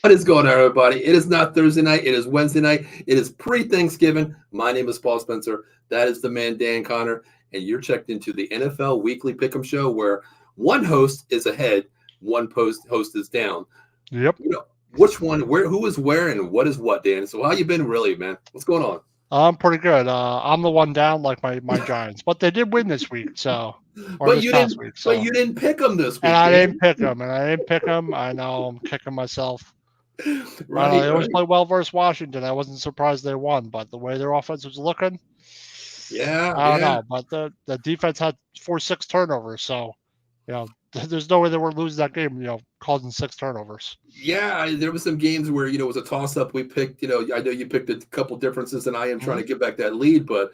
What is going on, everybody? It is not Thursday night. It is Wednesday night. It is pre-Thanksgiving. My name is Paul Spencer. That is the man, Dan Connor. And you're checked into the NFL Weekly Pickem Show, where one host is ahead, one host is down. Yep. You know, which one, who is where, and what is what, Dan? So how you been really, man? What's going on? I'm pretty good. I'm the one down like my Giants, but they did win this week, or this past week. But you didn't pick them this week. And I didn't pick them, I know I'm kicking myself. Right. They always play well versus Washington. I wasn't surprised they won, but the way their offense was looking, I don't know. But the defense had 6 turnovers, so there's no way they were losing that game. Causing 6 turnovers. Yeah, there was some games where it was a toss-up. We picked. I know you picked a couple differences, and I am trying to get back that lead, but.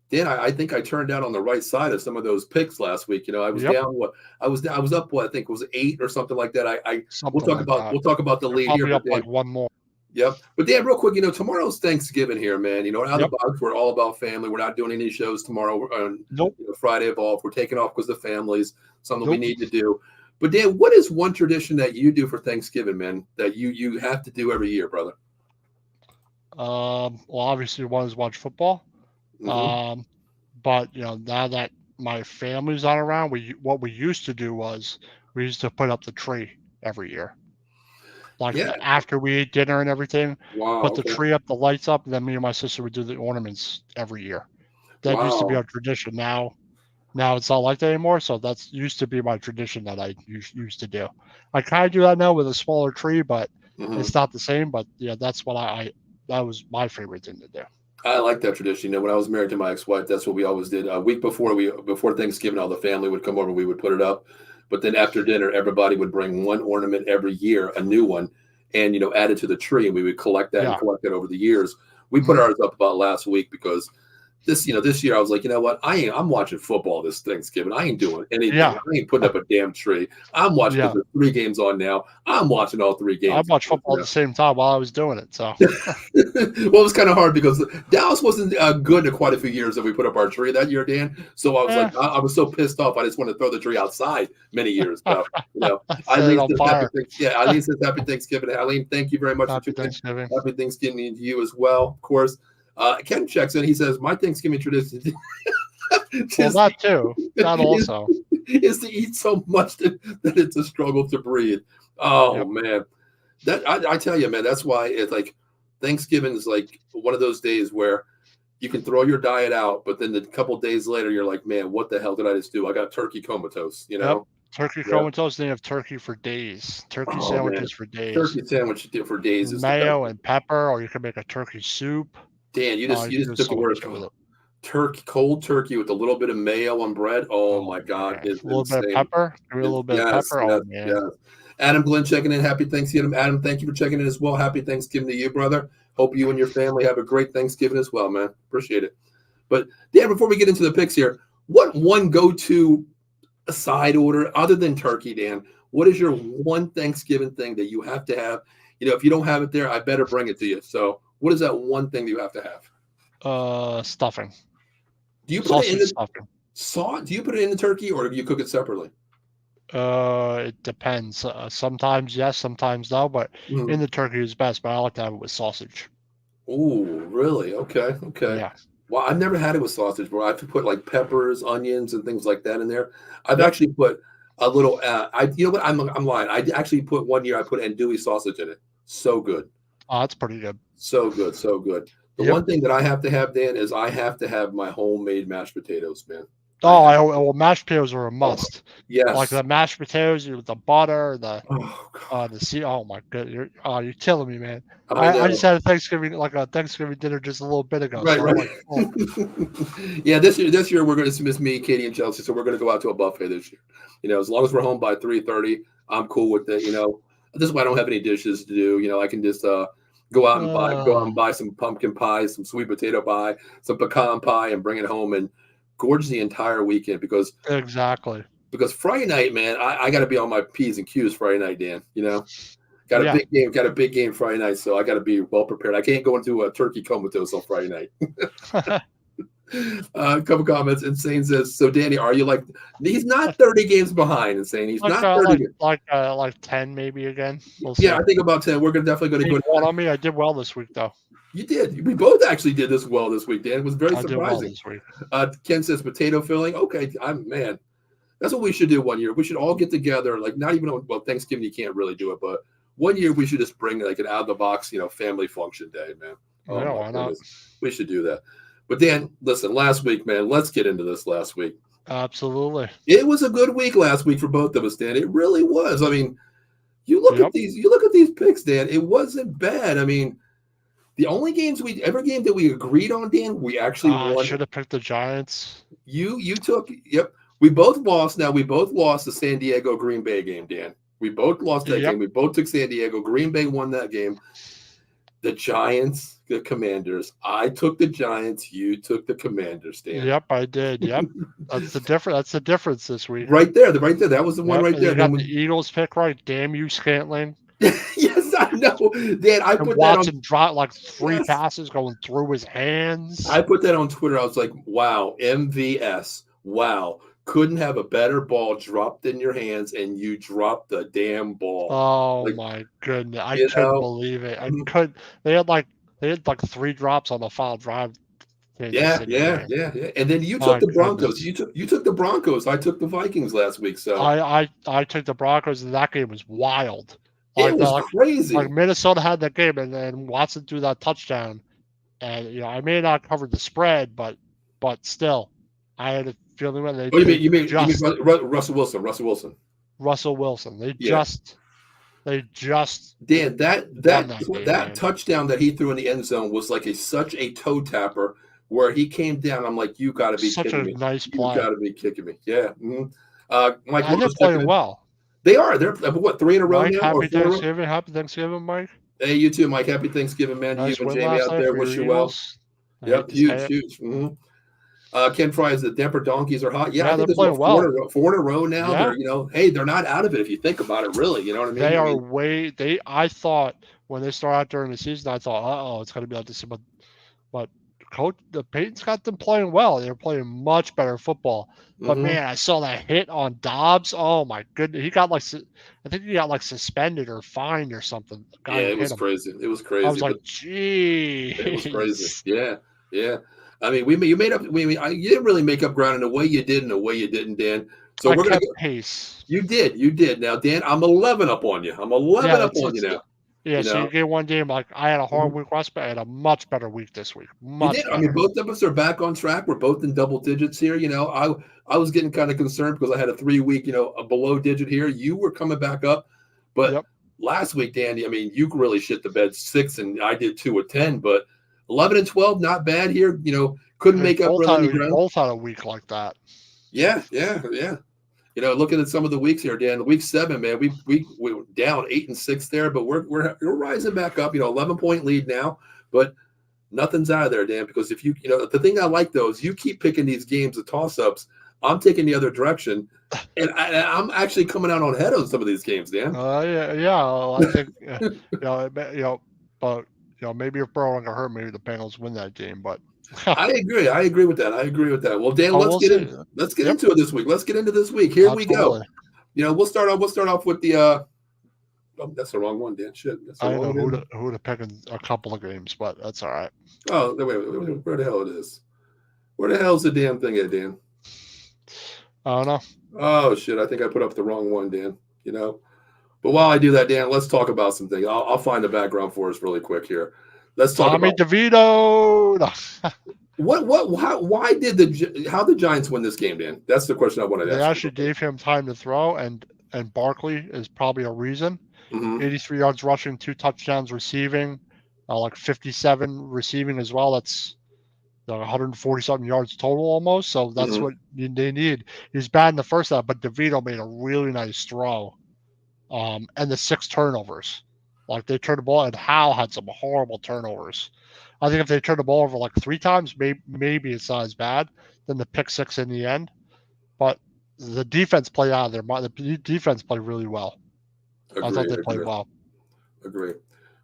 Dan, I think I turned out on the right side of some of those picks last week. I was down I was up I think it was 8 or something like that. We'll talk about the lead here. Up like one more. Yep. But Dan, real quick, tomorrow's Thanksgiving here, man. Out of the box, we're all about family. We're not doing any shows tomorrow on Friday of off. We're taking off because the families, something we need to do. But Dan, what is one tradition that you do for Thanksgiving, man, that you have to do every year, brother? Well, obviously one is watch football. Mm-hmm. But now that my family's not around, what we used to do was we used to put up the tree every year. After we ate dinner and everything, put the tree up, the lights up, and then me and my sister would do the ornaments every year. That used to be our tradition. Now it's not like that anymore. So that's used to be my tradition that I used to do. I kind of do that now with a smaller tree, but it's not the same. But that's what that was my favorite thing to do. I like that tradition. When I was married to my ex-wife, that's what we always did. A week before Thanksgiving, all the family would come over. We would put it up, but then after dinner, everybody would bring one ornament every year, a new one, and add it to the tree, and we would collect that and collect it over the years. We put ours up about last week because this year I was like, what? I'm watching football this Thanksgiving. I ain't doing anything. I ain't putting up a damn tree. I'm watching there's 3 games on now. I'm watching all 3 games. I watched football at the same time while I was doing it. So well, it was kind of hard because Dallas wasn't good in quite a few years that we put up our tree that year, Dan. So I was like, I was so pissed off. I just wanted to throw the tree outside many years. Eileen says happy Thanksgiving. Eileen, thank you very much for Thanksgiving. Happy Thanksgiving to you as well, of course. Ken checks in. He says, my Thanksgiving tradition that too. That also is to eat so much that it's a struggle to breathe. Oh, man. That I tell you, man, that's why it's like Thanksgiving is like one of those days where you can throw your diet out, but then a couple of days later, you're like, man, what the hell did I just do? I got turkey comatose, Turkey comatose, then you have turkey for days. Turkey sandwiches for days. Turkey sandwich for days. Is mayo and pepper, or you can make a turkey soup. Dan, you just took the words from it. Cold turkey with a little bit of mayo on bread. Oh my God. A little bit of pepper. A little bit of pepper. Oh, man. Yes. Adam Glenn checking in. Happy Thanksgiving. Adam, thank you for checking in as well. Happy Thanksgiving to you, brother. Hope you and your family have a great Thanksgiving as well, man. Appreciate it. But Dan, before we get into the picks here, what one go-to side order other than turkey, Dan? What is your one Thanksgiving thing that you have to have? If you don't have it there, I better bring it to you. So what is that one thing that you have to have? Stuffing. Do you put it in the stuffing? Do you put it in the turkey, or do you cook it separately? It depends. Sometimes yes, sometimes no. But in the turkey is best. But I like to have it with sausage. Oh, really? Okay. Yeah. Well, I've never had it with sausage, bro. I've put like peppers, onions, and things like that in there. I've actually put a little. You know what? I'm lying. I actually put one year. I put andouille sausage in it. So good. Oh, that's pretty good. So good. The one thing that I have to have, Dan, is I have to have my homemade mashed potatoes, man. Well, mashed potatoes are a must. Yes. Like the mashed potatoes with the butter, the oh my god, you're killing me, man. I just had a Thanksgiving dinner just a little bit ago. Right, so right. Like, oh. Yeah, this year we're going to miss me, Katie, and Chelsea, so we're going to go out to a buffet this year. As long as we're home by 3:30, I'm cool with it. This is why I don't have any dishes to do. I can just go out and buy some pumpkin pie, some sweet potato pie, some pecan pie, and bring it home and gorge the entire weekend because Friday night, man, I got to be on my P's and Q's Friday night, Dan. Got a big game Friday night, so I got to be well prepared. I can't go into a turkey comatose on Friday night. A couple comments. Insane says, "So Danny, are you like? He's not 30 games behind. Insane. He's not 30. Like 10 maybe again. We'll Yeah, see. I think about 10. We're definitely going to Ain't go. one on me. I did well this week though. You did. We both actually did this well this week, Dan. It was very I did well surprising. this week. Ken says potato filling. Okay, man. That's what we should do one year. We should all get together. Like not even on Thanksgiving, you can't really do it, but one year we should just bring like an out of the box, family function day, man. Oh Yeah, my why not? goodness, we should do that. But Dan, listen, last week, man, let's get into this last week. Absolutely. It was a good week last week for both of us, Dan. It really was. I mean, you look Yep. at these picks, Dan. It wasn't bad. I mean, the only every game that we agreed on, Dan, we actually won. I should have picked the Giants. You took, yep. We both lost. Now we both lost the San Diego Green Bay game, Dan. We both lost that game. We both took San Diego. Green Bay won that game. The Giants, the Commanders. I took the Giants. You took the Commanders, Dan. Yep, I did. Yep. That's the difference. That's the difference this week. Right there. That was the one right there. You got the Eagles pick right. Damn you, Scantling. Yes, I know. Dan, I put Watson that on. dropped like 3 passes going through his hands. I put that on Twitter. I was like, wow, MVS. Wow. Couldn't have a better ball dropped in your hands, and you dropped the damn ball. Oh my goodness. I couldn't believe it. I could. They had like 3 drops on the final drive. Yeah. And then you took the Broncos. You took the Broncos. I took the Vikings last week. So I took the Broncos, and that game was wild. It was crazy. Like Minnesota had that game, and then Watson threw that touchdown. And I may not cover the spread, but still, I had a feeling when they. You mean Russell Wilson? Russell Wilson. They just. Dan, that touchdown that he threw in the end zone was like such a toe tapper where he came down. I'm like, you got to be kidding me. Such a nice play. You got to be kicking me. Yeah. Mm-hmm. Mike, they're playing well. They are. They're what 3 in a row Mike, now? Happy Thanksgiving. Happy Thanksgiving, Mike. Hey, you too, Mike. Happy Thanksgiving, man. Nice you and Jamie out there. Wish you well. Yep, huge. Mm-hmm. Ken Fry is the Denver Donkeys are hot. Yeah, I think they're playing well. 4 in a row now. Yeah. They're they're not out of it if you think about it. Really, you know what I mean? They are I thought when they start out during the season, I thought, it's going to be like this, but the Peyton's got them playing well. They're playing much better football. But man, I saw that hit on Dobbs. Oh my goodness, I think he got suspended or fined or something. Yeah, it was crazy. It was crazy. I was like, gee, it was crazy. Yeah. I mean, you made up. You didn't really make up ground in a way you did, and a way you didn't, Dan. So we're gonna pace. You did. Now, Dan, I'm 11 up on you. I'm 11 up on you now. Yeah, so you get one game. Like I had a hard week last, but I had a much better week this week. You did. I mean, both of us are back on track. We're both in double digits here. I was getting kind of concerned because I had a 3-week, a below digit here. You were coming back up, but last week, Danny, I mean, you really shit the bed 6, and I did 2 of 10. But 11 and 12, not bad here. Couldn't make up really any ground. Both had a week like that. Yeah. Looking at some of the weeks here, Dan. Week 7, man, we were down 8 and 6 there, but we're rising back up. 11-point lead now, but nothing's out of there, Dan. Because if the thing I like though is you keep picking these games, the toss-ups. I'm taking the other direction, and I'm actually coming out on head on some of these games, Dan. I think but maybe if Burrow gonna hurt, maybe the Bengals win that game, but. I agree with that. Well, Dan, let's get into it this week. Let's get into this week. Here we go. We'll start off with the that's the wrong one, Dan. Shit. I know who to pick in a couple of games, but that's all right. Oh, wait, where the hell it is? Where the hell's the damn thing at, Dan? I don't know. Oh shit, I think I put up the wrong one, Dan. But while I do that, Dan, let's talk about some things. I'll find the background for us really quick here. Let's talk Tommy about DeVito. How the Giants win this game, Dan? That's the question I wanted to ask. They actually gave him time to throw, and Barkley is probably a reason. 83 yards rushing, 2 touchdowns receiving, 57 receiving as well. That's 140-something yards total almost. So that's what they need. He was bad in the first half, but DeVito made a really nice throw. And the 6 turnovers. They turned the ball, and Howell had some horrible turnovers. I think if they turned the ball over 3 times, maybe it's not as bad than the pick 6 in the end. But the defense played out of their mind. The defense played really well. I thought they played well. Agree.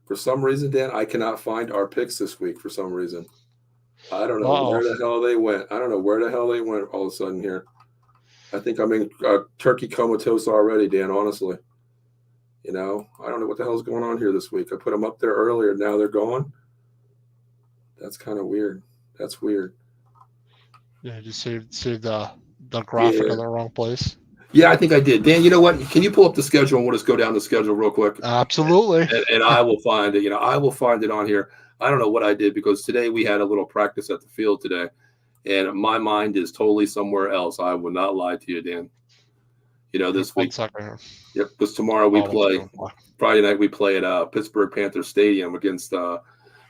For some reason, Dan, I cannot find our picks this week for some reason. I don't know Uh-oh. where the hell they went. I don't know where the hell they went all of a sudden here. I think I'm in turkey comatose already, Dan, honestly. I don't know what the hell's going on here this week. I put them up there earlier. Now they're gone. That's kind of weird. That's weird. Yeah, just save the graphic Yeah. in the wrong place. Yeah, I think I did. Dan, you know what? Can you pull up the schedule and we'll just go down the schedule real quick? Absolutely. And I will find it. I will find it on here. I don't know what I did because today we had a little practice at the field today, and my mind is totally somewhere else. I will not lie to you, Dan. This 1 week. second here. Yep, because tomorrow we Oh, play. Friday night we play at Pittsburgh Panthers Stadium against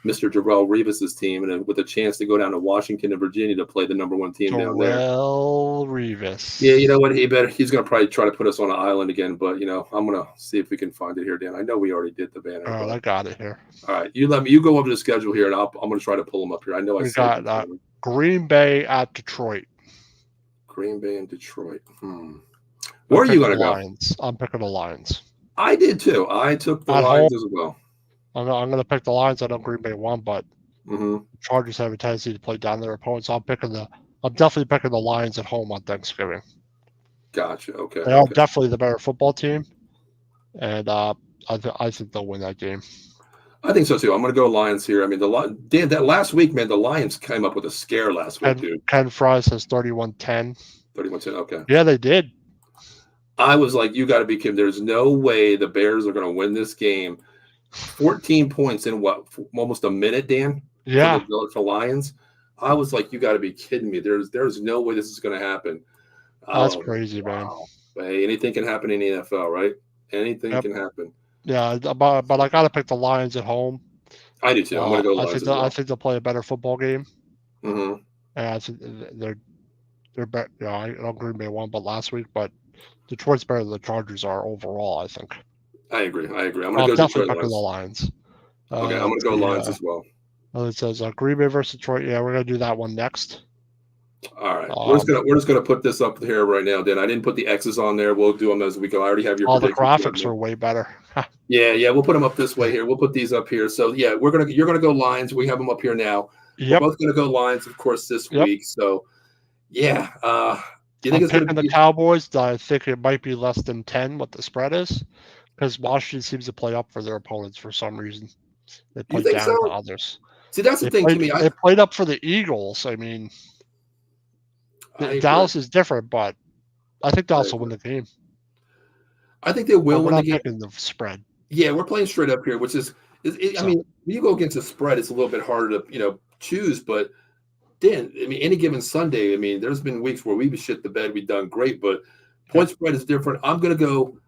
Mr. Darrell Revis's team, and with a chance to go down to Washington and Virginia to play the number 1 team down there. Darrell Revis. Yeah, you know what? He's going to probably try to put us on an island again, but I'm going to see if we can find it here, Dan. I know we already did the banner. All right, I got it here. All right, you go over the schedule here, and I'm going to try to pull them up here. I know we got Green Bay at Detroit. Green Bay and Detroit. Where are you going to go? Lions. I'm picking the Lions. I did too. I took the Lions as well. I'm going to pick the Lions. I know Green Bay won, but Chargers have a tendency to play down their opponents. So I'm definitely picking the Lions at home on Thanksgiving. Gotcha. Okay. They are definitely the better football team, and I think they'll win that game. I think so too. I'm going to go Lions here. I mean, Dan, that last week, man, the Lions came up with a scare last week, dude. Ken Fry says 31-10. 31-10. Okay. Yeah, they did. I was like, you got to be kidding. There's no way the Bears are going to win this game. 14 points in almost a minute, Dan? Yeah. For Lions. I was like, you got to be kidding me. There's no way this is going to happen. That's crazy, man. Hey, anything can happen in the NFL, right? Anything can happen. Yeah, but I got to pick the Lions at home. I do too. I'm going to go Lions. I think they'll play a better football game. Mm-hmm. And I think they're better. I know Green Bay won, but last week, but Detroit's better than the Chargers are overall, I think. I agree. I'm going to go definitely pick the Lions. Okay, I'm going to go Lions as well. It says Green Bay versus Detroit. Yeah, we're going to do that one next. All right, we're just gonna put this up here right now. Dan, I didn't put the X's on there. We'll do them as we go. I already have your. All the graphics are way better. Yeah, we'll put them up this way here. We'll put these up here. So yeah, you're gonna go Lions. We have them up here now. Yep. We're both gonna go Lions, of course, this week. So yeah, do you think it's gonna be the Cowboys? I think it might be less than 10. What the spread is, because Washington seems to play up for their opponents for some reason. They play down to others. See, that's the thing to me. They played up for the Eagles. I mean. Dallas is different, but I think Dallas will win the game. I think they will win the game. Picking the spread. Yeah, we're playing straight up here, which is I mean, when you go against a spread, it's a little bit harder to choose. But then, I mean, any given Sunday, I mean, there's been weeks where we've shit the bed, we've done great, but point spread is different. I'm gonna go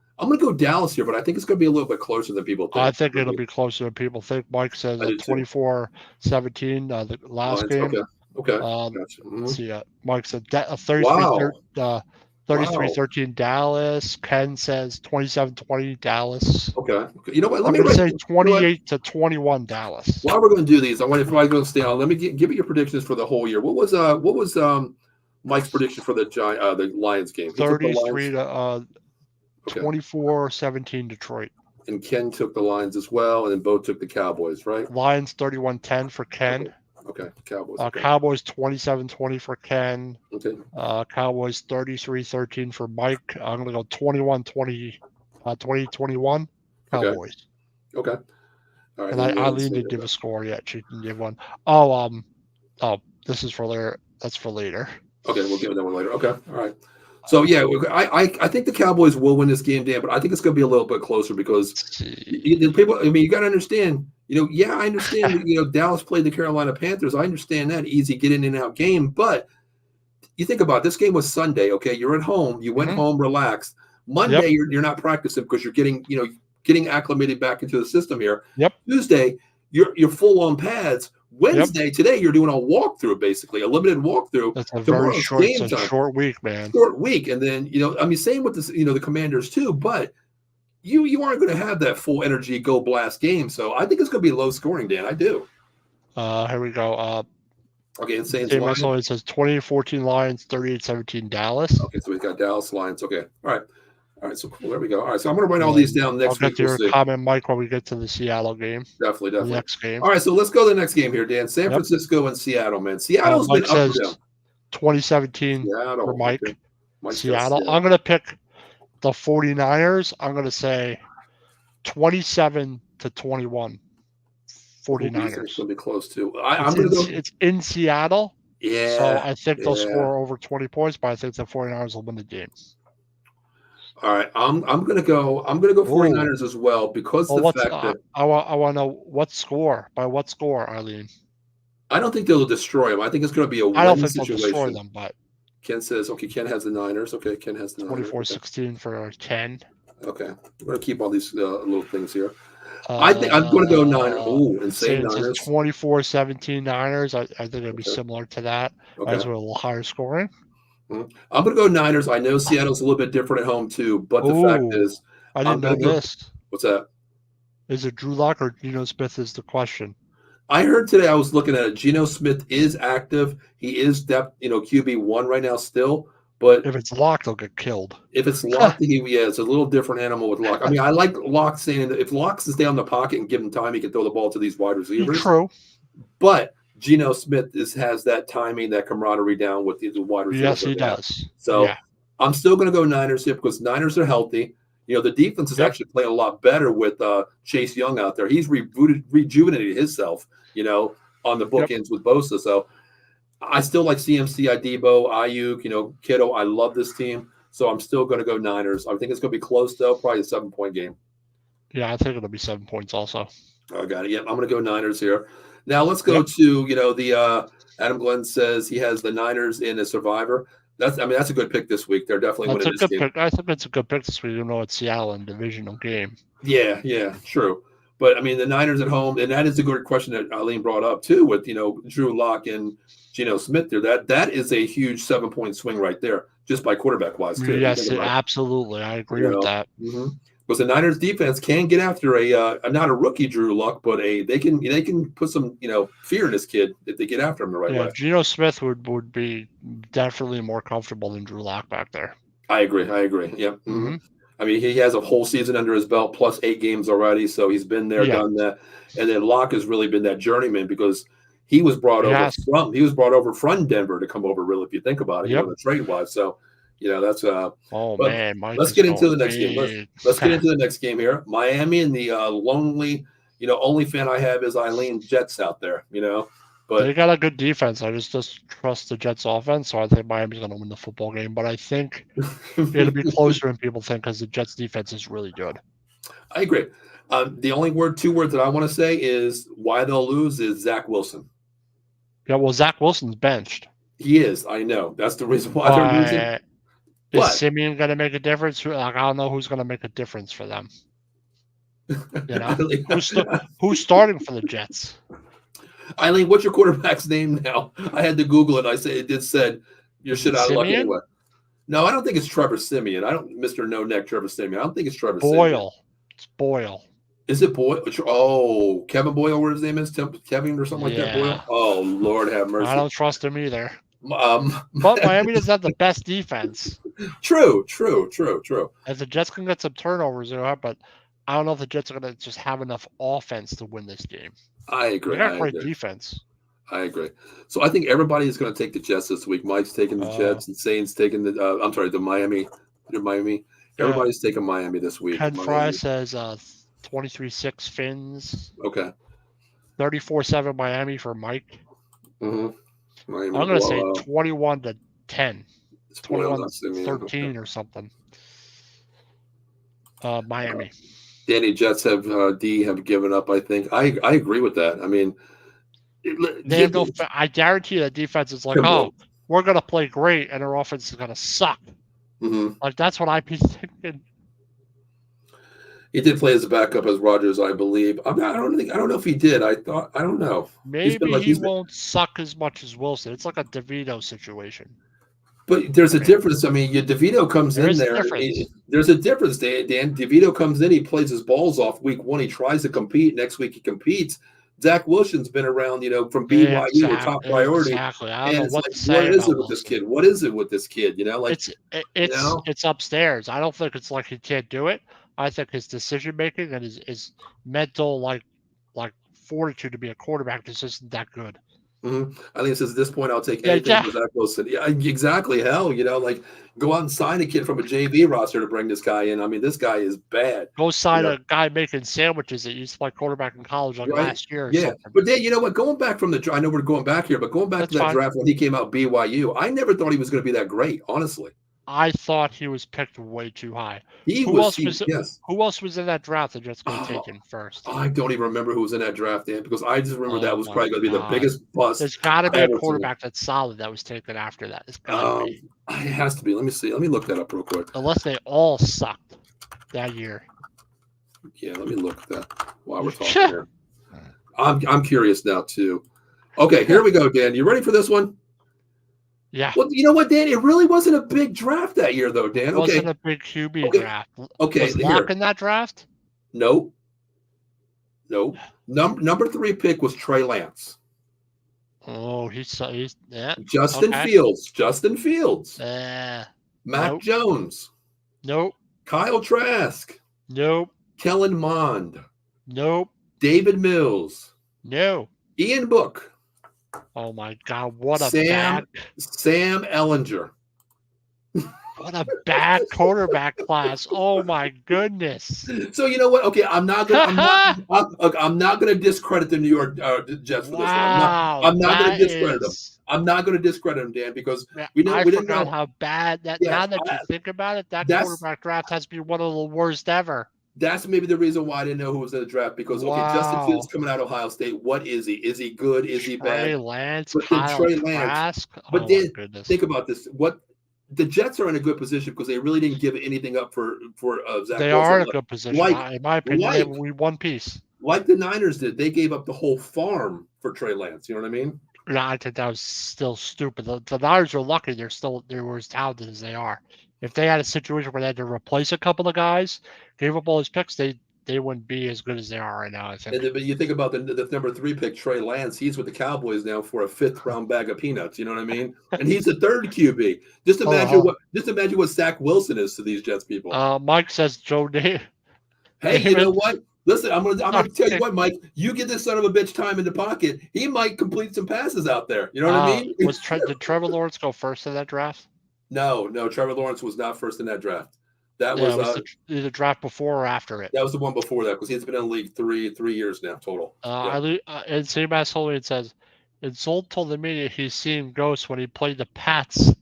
Dallas here, but I think it's gonna be a little bit closer than people think. I think it'll be closer than people think. Mike says 24-17 the last game. Okay. Gotcha. Let's see. Mike said 33-13 Dallas. Ken says 27-20 Dallas. Okay. You know what? Let me say 28-21 Dallas. While we're going to do these, I want everybody to stay on. Let me give me your predictions for the whole year. What was Mike's prediction for the Lions game? 24-17 Detroit. And Ken took the Lions as well, and then both took the Cowboys, right? Lions 31-10 for Ken. Okay, Cowboys. Cowboys 27-20 for Ken. Okay. Cowboys 33-13 for Mike. I'm going to go 21-20, 20-21 Cowboys. Okay. All right. And Eileen didn't give a score yet. She didn't give one. Oh, this is for later. That's for later. Okay, we'll give that one later. Okay. All right. So yeah, I think the Cowboys will win this game, Dan, but I think it's going to be a little bit closer because people. I mean, you got to understand. I understand. Dallas played the Carolina Panthers. I understand that easy get in and out game, but you think about it, this game was Sunday. Okay, you're at home. You went home, relaxed. Monday, you're not practicing because you're getting acclimated back into the system here. Yep. Tuesday, you're full on pads. Wednesday, today, you're doing a walkthrough, basically a limited walkthrough. That's a very short week, man. Short week, and then same with the Commanders too, but. You aren't going to have that full energy go blast game, so I think it's going to be low scoring, Dan. I do. Here we go. Okay, it's saying it says 2014 Lions, 38-17 Dallas. Okay, so we've got Dallas Lions. Okay, all right. All right, so cool. There we go. All right, so I'm going to write all these down I'll next get week. to We'll your see. comment, Mike, when we get to the Seattle game. Definitely. The next game. All right, so let's go to the next game here, Dan. San Francisco and Seattle, man. Seattle's Mike been up and says down. 2017 Seattle, for Mike. okay. Mike Seattle. I'm going to pick the 49ers. I'm going to say 27-21. 49ers. It's going to be close too. I'm going to go. It's in Seattle. Yeah. So I think they'll score over 20 points, but I think the 49ers will win the game. All right, I'm going to go 49ers as well because the fact that I want to know what score. By what score, Eileen? I don't think they'll destroy them. I think it's going to be a win situation. I don't think they'll destroy them, but Ken says, okay, Ken has the Niners. Okay, Ken has the 24-16 for Ken. Okay, we're going to keep all these little things here. I think I'm going to go Niners. Oh, insane Niners. 24-17 Niners. I think it'll be similar to that. As a little higher scoring. I'm going to go Niners. I know Seattle's a little bit different at home too, but the fact is, I didn't know this. What's that? Is it Drew Lock or Geno Smith is the question? I heard today, I was looking at it, Geno Smith is active. He is depth, QB1 right now still. But if it's Lock, they'll get killed. If it's Lock, it's a little different animal with Lock. I mean, I like Lock saying that if Lock can stay on the pocket and give him time, he can throw the ball to these wide receivers. True. But Geno Smith has that timing, that camaraderie down with the wide receivers. Yes, he does. So I'm still going to go Niners here because Niners are healthy. The defense is actually playing a lot better with Chase Young out there. He's rejuvenated himself, on the bookends with Bosa. So I still like CMC, Debo, Ayuk, Kittle. I love this team. So I'm still going to go Niners. I think it's going to be close, though, probably a 7-point game. Yeah, I think it'll be 7 points also. I got it. Yeah, I'm going to go Niners here. Now let's go to, the Adam Glenn says he has the Niners in a survivor. That's a good pick this week. They're definitely winning this game. I think it's a good pick this week, even though it's Seattle in divisional game. Yeah, true. But, the Niners at home, and that is a good question that Eileen brought up, too, with, Drew Lock and Geno Smith there. That is a huge 7-point swing right there, just by quarterback-wise, too. Yes, absolutely. I agree with that. Mm-hmm. Because the Niners defense can get after not a rookie Drew Lock, but they can put some fear in this kid if they get after him the right way. Geno Smith would be definitely more comfortable than Drew Lock back there. I agree. Yep. Mm-hmm. I mean, he has a whole season under his belt plus 8 games already, so he's been there, done that. And then Lock has really been that journeyman because he was brought over from Denver to come over. Really, if you think about it, the trade wise. So. That's man. Let's get into the next game. Let's get into the next game here. Miami and the lonely, only fan I have is Eileen Jets out there, but they got a good defense. I just trust the Jets offense, so I think Miami's going to win the football game. But I think it'll be closer than people think because the Jets defense is really good. I agree. The only two words that I want to say is why they'll lose is Zach Wilson. Yeah, well, Zach Wilson's benched. He is. I know. That's the reason why they're losing. Is Simeon going to make a difference? I don't know who's going to make a difference for them. Who's starting for the Jets? Eileen, what's your quarterback's name now? I had to Google it. It said you're shit out of luck anyway. No, I don't think it's Trevor Simeon. Mr. No Neck Trevor Simeon. I don't think it's Trevor Boyle. Simeon. It's Boyle. Is it Boyle? Oh, Kevin Boyle, where his name is? Kevin or something like that, Boyle? Oh, Lord have mercy. I don't trust him either. But Miami doesn't have the best defense. True. As the Jets can get some turnovers, but I don't know if the Jets are going to just have enough offense to win this game. I agree. They got great defense. I agree. So I think everybody is going to take the Jets this week. Mike's taking the Jets, and Saints taking the Miami. Everybody's taking Miami this week. Ken Fry says 23-6 Fins. Okay. 34-7 Miami for Mike. Mm-hmm. I'm going to say 21-10. It's 21-13 or something. Miami. Danny, Jets have given up, I think. I agree with that. I mean, I guarantee that defense is like, we're going to play great, and our offense is going to suck. Mm-hmm. Like, that's what I'd be thinking. He did play as a backup as Rodgers, I believe. I don't know if he did. I don't know. Maybe he won't suck as much as Wilson. It's like a DeVito situation. But there's a difference. I mean, DeVito comes in there. There's a difference, Dan. DeVito comes in. He plays his balls off week 1. He tries to compete. Next week he competes. Zach Wilson's been around, from BYU or top priority. Exactly. I don't And know it's what like, to what say is about it with this Wilson. kid? What is it with this kid? It's upstairs. I don't think it's like he can't do it. I think his decision making and his mental like fortitude to be a quarterback just isn't that good. I think it says at this point, I'll take Yeah, anything for Zach Wilson. Yeah, exactly. Hell, go out and sign a kid from a JV roster to bring this guy in. I mean, this guy is bad. Go sign a guy making sandwiches that used to play quarterback in college like Right? last year or Yeah. something. But then, you know what? Going back from I know we're going back here, but going back to that draft when he came out BYU, I never thought he was going to be that great, honestly. I thought he was picked way too high. Who else was in that draft that just going to take him first? I don't even remember who was in that draft, Dan, because I just remember that was probably going to be the biggest bust. There's got to be a quarterback that's solid that was taken after that. It's got to be. It has to be. Let me see. Let me look that up real quick. Unless they all sucked that year. Yeah, let me look at that while we're talking here. I'm curious now too. Okay, here we go, Dan. You ready for this one? Yeah. Well, you know what, Dan? It really wasn't a big draft that year, though, Dan. It wasn't a big QB draft. Okay, was Locke in that draft? Nope. Number 3 pick was Trey Lance. Oh, he's yeah. Justin Fields. Mac Jones. Nope. Kyle Trask. Nope. Kellen Mond. Nope. David Mills. No. Ian Book. Oh my God! What a Sam Ellinger. What a bad quarterback class! Oh my goodness! So you know what? Okay, I'm not gonna discredit the New York Jets for this. I'm not gonna discredit them. I'm not gonna discredit them, Dan, because we didn't know how bad that. Yeah, now that you think about it, that quarterback draft has been one of the worst ever. That's maybe the reason why I didn't know who was in the draft, because Justin Fields coming out of Ohio State. What is he? Is he good? Is he bad? Trey Lance, Kyle Trask. But then think about this. The Jets are in a good position because they really didn't give anything up for Zach Wilson. They are in a good position. In my opinion, they have one piece. Like the Niners did. They gave up the whole farm for Trey Lance. You know what I mean? Yeah, I think that was still stupid. The Niners are lucky they were as talented as they are. If they had a situation where they had to replace a couple of guys, gave up all his picks, they wouldn't be as good as they are right now, I think. But you think about the number 3 pick, Trey Lance. He's with the Cowboys now for a 5th round bag of peanuts. You know what I mean? And he's the 3rd QB. Just imagine what Zach Wilson is to these Jets people. Mike says Joe David. Hey, you know what? Listen, I'm gonna tell you what, Mike. You get this son of a bitch time in the pocket, he might complete some passes out there. You know what I mean? Did Trevor Lawrence go first in that draft? No. Trevor Lawrence was not first in that draft. That was the draft before or after it. That was the one before that, because he's been in the league three years now total. And same as Holy, it says, and Zold told the media he's seeing ghosts when he played the Pats.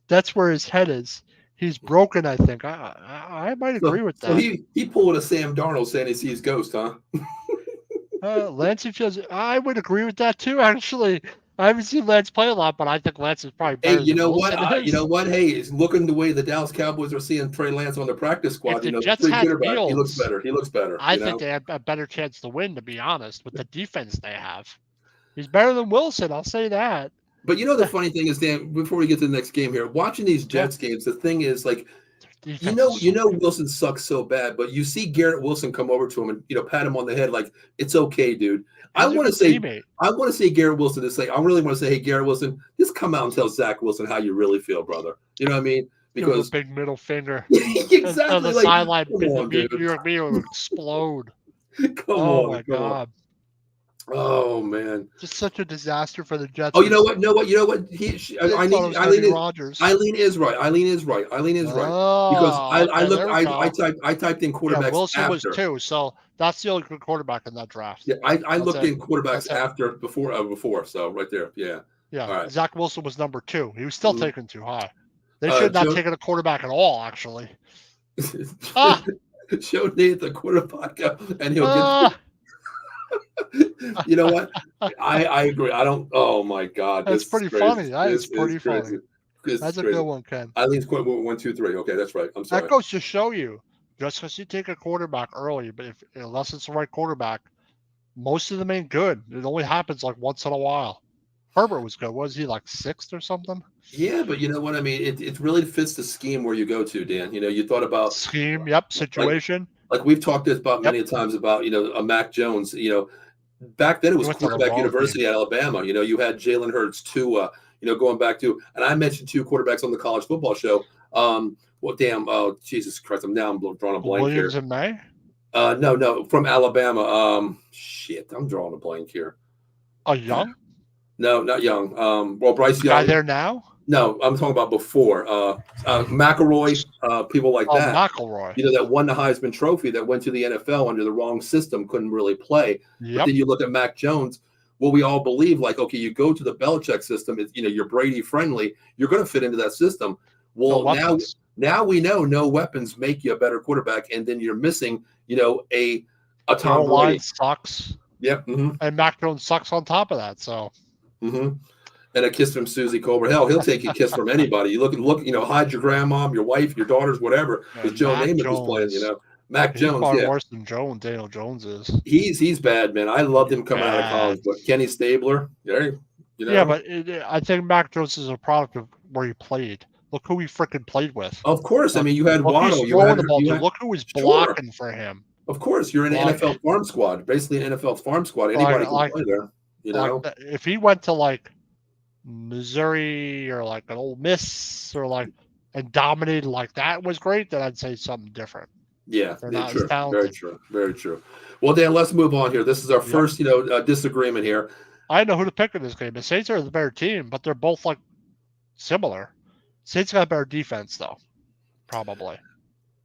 That's where his head is. He's broken, I think. I might agree with that. So he pulled a Sam Darnold saying he sees ghosts, huh? Lancey Fields, I would agree with that too, actually. I haven't seen Lance play a lot, but I think Lance is probably better. Hey, you know what? Hey, it's looking the way the Dallas Cowboys are seeing Trey Lance on the practice squad. If the Jets had Fields, he looks better. I think they have a better chance to win, to be honest, with the defense they have. He's better than Wilson, I'll say that. But the funny thing is, Dan, before we get to the next game here, watching these Jets games, the thing is, like, you know Wilson sucks so bad, but you see Garrett Wilson come over to him and pat him on the head like, it's okay, dude. I want to say Garrett Wilson to say, I really want to say, hey, Garrett Wilson, just come out and tell Zach Wilson how you really feel, brother. You know what I mean? Because a big middle finger. Exactly. The sideline, New York media would explode. Oh my God. Oh man! Just such a disaster for the Jets. Oh, you know what? Eileen is right. Because I typed in quarterbacks. Yeah, Wilson after. Was 2, so that's the only good quarterback in that draft. Yeah, I looked in quarterbacks before. So right there, yeah. Yeah. Right. Zach Wilson was number 2. He was still taken too high. They should not taken a quarterback at all, actually. Show Nate the quarterback, and he'll get. You know what? I agree. I don't. Oh my God, that's pretty funny. That is pretty funny. That's a good one, Ken. Eileen's 1, 2, 3. Okay, that's right. I'm sorry. That goes to show you, just because you take a quarterback early, but unless it's the right quarterback, most of them ain't good. It only happens like once in a while. Herbert was good. Was he like 6th or something? Yeah, but you know what I mean. It really fits the scheme where you go to, Dan. You thought about scheme. Yep. Situation. Like we've talked about many times about a Mac Jones. back then it He was went to the quarterback wrong university team. at Alabama. You had Jalen Hurts, Tua, going back to, and I mentioned two quarterbacks on the college football show. Well, damn, oh, Jesus Christ, I'm drawing a blank here. Williams and May? No, from Alabama. Shit, I'm drawing a blank here. Oh, Young? No, not Young. Well, Bryce The guy Young. there now? No, I'm talking about before. McElroy, people like Oh, that. McElroy. That won the Heisman Trophy, that went to the NFL under the wrong system, couldn't really play. But Yep. then you look at Mac Jones. Well, we all believe, like, okay, you go to the Belichick system. It's, you're Brady friendly. You're going to fit into that system. Well, now we know no weapons make you a better quarterback, and then you're missing, a Tom Brady. Line sucks. Yep. Mm-hmm. And Mac Jones sucks on top of that. So. Mm-hmm. And a kiss from Susie Colbert. Hell, he'll take a kiss from anybody. You look, hide your grandmom, your wife, your daughters, whatever. Because Joe Namath was playing, Mac Jones, far worse than Daniel Jones is. He's bad, man. I loved him coming out of college, but Kenny Stabler, Yeah, but I think Mac Jones is a product of where he played. Look who he freaking played with. Of course, I mean, you had Waddle. Look who was blocking for him. Of course, you're in an NFL farm squad, basically an NFL farm squad. Anybody can play there. If he went to Missouri or an Ole Miss or and dominated like that was great, then I'd say something different. Yeah, true. Very true. Very true. Well, Dan, let's move on here. This is our first, disagreement here. I know who to pick in this game. The Saints are the better team, but they're both similar. Saints got a better defense, though, probably.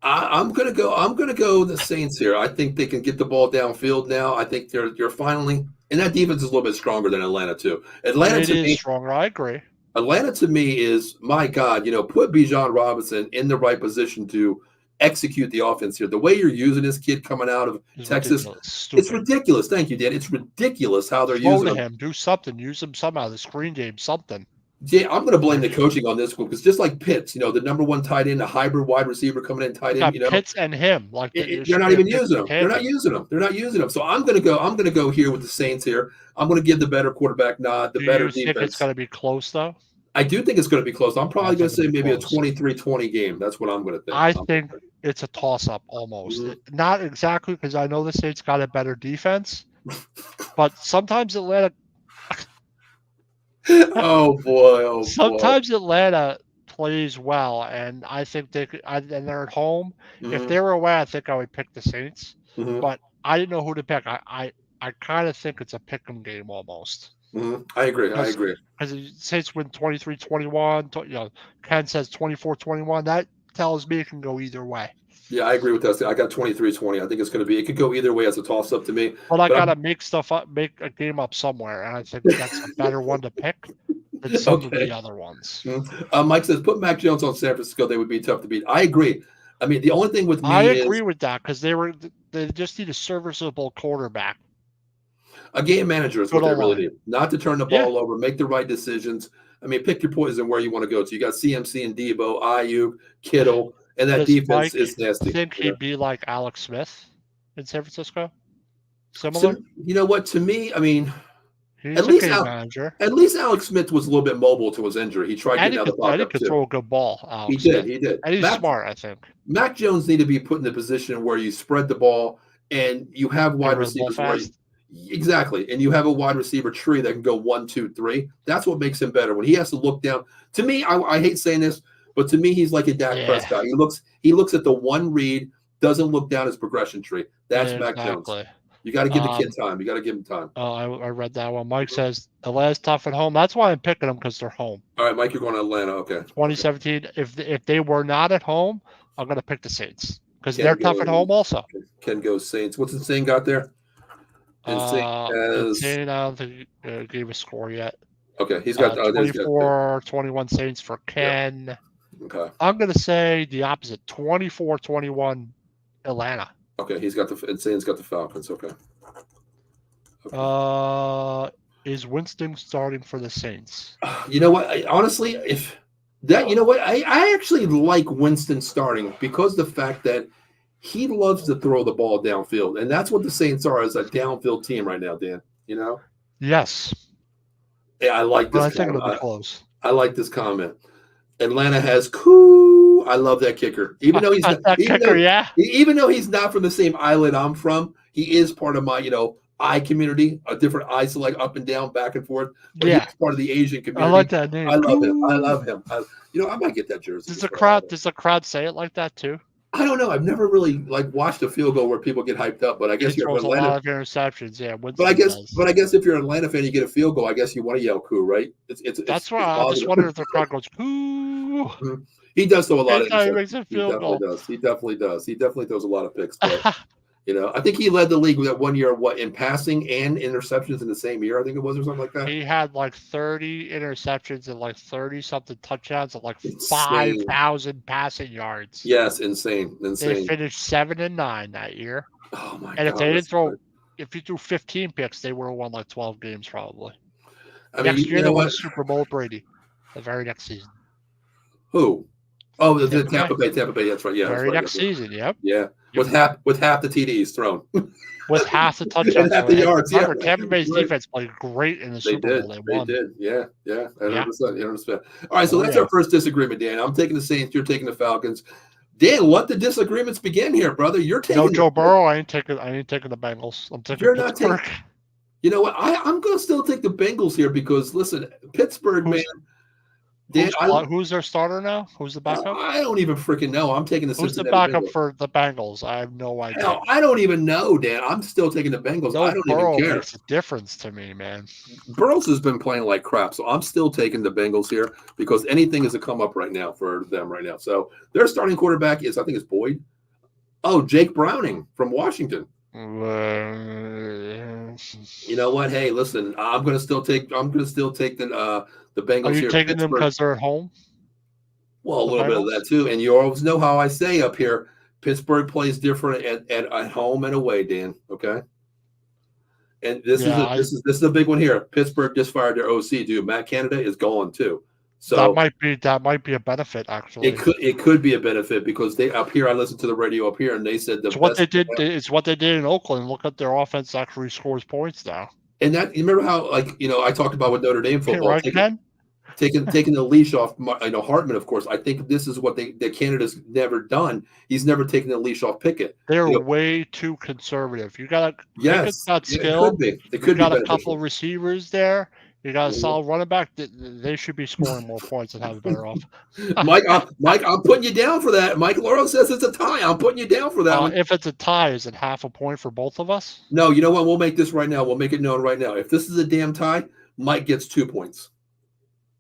I'm gonna go the Saints here. I think they can get the ball downfield now. I think you're finally, and that defense is a little bit stronger than Atlanta too. Atlanta is stronger. I agree. Atlanta to me is, my God, put Bijan Robinson in the right position to execute the offense here. The way you're using this kid coming out of Texas, it's ridiculous. Thank you, Dan. It's ridiculous how they're using him. Do something. Use him somehow. The screen game, something. Yeah, I'm going to blame the coaching on this one because just like Pitts, the number one tight end, a hybrid wide receiver coming in tight end, Pitts and him, they're not even using them. They're not using them. So I'm going to go here with the Saints here. I'm going to give the better quarterback nod, the better defense. Do you think it's going to be close though? I do think it's going to be close. I'm probably going to say maybe a 23-20 game. That's what I'm going to think. I think it's a toss-up almost. Mm-hmm. Not exactly because I know the Saints got a better defense, but sometimes Atlanta. Oh boy! Sometimes Atlanta plays well, and I think they could. And they're at home. Mm-hmm. If they were away, I think I would pick the Saints. Mm-hmm. But I didn't know who to pick. I kind of think it's a Pickem game almost. Mm-hmm. I agree. Because the Saints win 23-21. Ken says 24-21. That tells me it can go either way. Yeah, I agree with that. I got 23-20. I think it's going to be. It could go either way as a toss-up to me. But I got to make stuff up, make a game up somewhere, and I think that's a better one to pick than some of the other ones. Mm-hmm. Mike says, put Mac Jones on San Francisco. They would be tough to beat. I agree. I mean, the only thing with me I agree with that because they just need a serviceable quarterback. A game manager is what they really need. Not to turn the ball over, make the right decisions. I mean, pick your poison where you want to go to. You got CMC and Debo, Ayuk, Kittle. And that defense is nasty. I think he'd be like Alex Smith in San Francisco. Similar. So, you know what? To me, I mean, at least Alex Smith was a little bit mobile to his injury. He tried getting out of the pocket. He could throw a good ball. He did. And he's smart, I think. Mac Jones need to be put in the position where you spread the ball and you have wide receivers. Exactly. And you have a wide receiver tree that can go 1, 2, 3. That's what makes him better. When he has to look down. To me, I hate saying this, but to me, he's like a Dak Prescott. He looks at the one read, doesn't look down his progression tree. That's Mac Jones. You got to give the kid time. You got to give him time. Oh, I read that one. Mike says Atlanta's tough at home. That's why I'm picking them because they're home. All right, Mike, you're going to Atlanta. Okay. 2017. If they were not at home, I'm going to pick the Saints because they're tough at home also. Ken goes Saints. What's Insane got there? Insane, I don't think he gave a score yet. Okay, he's got 24-21 Saints for Ken. Yep. Okay. I'm going to say the opposite, 24-21 Atlanta. Okay, Insane's got the Falcons. Okay. Is Winston starting for the Saints? You know what? Honestly, I actually like Winston starting because the fact that he loves to throw the ball downfield, and that's what the Saints are as a downfield team right now, Dan. Yes. Yeah, I like this. I think it'll be close. I like this comment. Atlanta has Koo. I love that kicker. Even though he's not from the same island I'm from, he is part of my, eye community, a different eye select up and down, back and forth. But Yeah, he's part of the Asian I community. like that name. I love him. I Coo. love him. I might get that jersey. Does the crowd say it like that too? I don't know. I've never really like watched a field goal where people get hyped up, but I He guess you're throws a Atlanta. lot of interceptions. Yeah, But I Winston guess, does. but I guess if you're an Atlanta fan, you get a field goal. I guess you want to yell "coup," right? That's why It's I just positive. wonder if the crowd goes "Coo" He does throw a lot of anytime he makes interceptions. a He field definitely goal. does. He definitely does. He definitely throws a lot of picks. But I think he led the league with that 1 year, what, in passing and interceptions in the same year, I think it was, or something like that. He had like 30 interceptions and like 30 something touchdowns and like Insane. 5,000 passing yards. Yes, insane. They finished 7-9 that year. Oh my And if God. they didn't throw, if you threw 15 picks, they would have won like 12 games probably. I mean, Next year you they know won what? the Super Bowl with Brady. The very next season. Who? Oh, the Tampa Tampa Bay. Tampa Bay. That's right. Yeah, that's Very right. next season. Yep. Yeah, with half the TDs thrown. With half the And touchdowns. half the yards. Yeah, Remember, Tampa Bay's right. defense played great in the They Super Bowl. did. They They won. did. Yeah. 100%. 100%. All right, so Oh, that's yeah. our first disagreement, Dan. I'm taking the Saints. You're taking the Falcons. Dan, let the disagreements begin here, brother. You're taking No Joe Burrow. I ain't taking the Bengals. I'm taking You're not Pittsburgh. taking. You know what? I'm going to still take the Bengals here because listen, Pittsburgh, man. Dan, Who's their starter now? Who's the backup? I don't even freaking know. I'm taking the Who's the Cincinnati backup Bengals. for the Bengals? I have no idea. Hell, I don't even know, Dan. I'm still taking the Bengals. No I don't Burrow even care. makes a difference to me, man. Burrows has been playing like crap, so I'm still taking the Bengals here because anything is a come up right now for them right now. So their starting quarterback is, I think, it's Boyd. Oh, Jake Browning from Washington. You know what? Hey, listen, I'm gonna still take the Bengals. Are you here. taking them because they're at home? Well, a little bit of that too. And you always know how I say up here, Pittsburgh plays different at home and away, Dan. Okay. And this is a big one here. Pittsburgh just fired their OC, dude. Matt Canada is gone too. So that might be a benefit actually. It could be a benefit because they up here. I listened to the radio up here, and they said it's what they did. It's what they did in Oakland. Look at their offense actually scores points now. And that you remember how I talked about with Notre Dame football taking the leash off Hartman. Of course, I think this is what Canada's never done. He's never taken the leash off Pickett. They're way too conservative. You got Pickett's got skill. It could be. Got a couple of receivers there. You got a solid running back. They should be scoring more points and have a better off. Mike, I'm putting you down for that. Mike Lauro says it's a tie. I'm putting you down for that one. If it's a tie, is it half a point for both of us? No, you know what? We'll make this right now. We'll make it known right now. If this is a damn tie, Mike gets 2 points.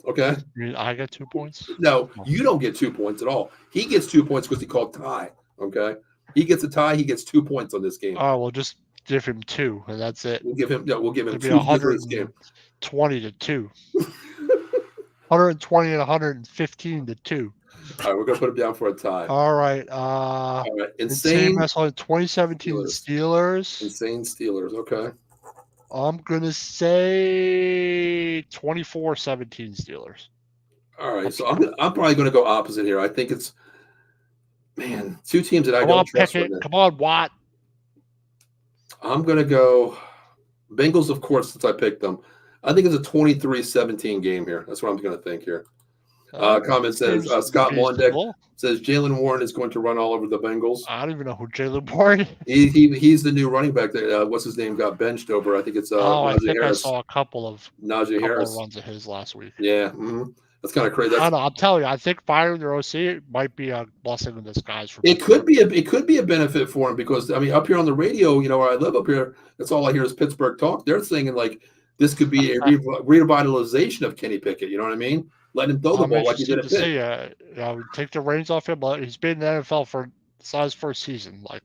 Okay? I get 2 points? No, you don't get 2 points at all. He gets 2 points because he called tie. Okay? He gets a tie. He gets 2 points on this game. Oh, we'll just give him 2, and that's it. We'll give him 2 for this game. 20-2. 120 and 115 to 2. All right, we're gonna put him down for a tie. All right. Insane 2017 Steelers. Insane Steelers. Okay. I'm gonna say 24-17 Steelers. All right, so I'm probably gonna go opposite here. I think it's two teams that I don't trust. Come on, Watt. I'm gonna go Bengals, of course, since I picked them. I think it's a 23-17 game here. That's what I'm going to think here. Comment says, Scott Molendek says Jalen Warren is going to run all over the Bengals. I don't even know who Jalen Warren is. He's the new running back. What's his name? Got benched over. I think it's I think Harris. I saw a couple of Harris runs of his last week. Yeah. That's kind of crazy. I know. I'm telling you, I think firing their OC might be a blessing in disguise for. It could be a benefit for him because up here on the radio, where I live up here, that's all I hear is Pittsburgh talk. They're saying like this could be a revitalization of Kenny Pickett. You know what I mean? Let him throw the ball like he did at Pitt. Take the reins off him. He's been in the NFL for his first season. Like,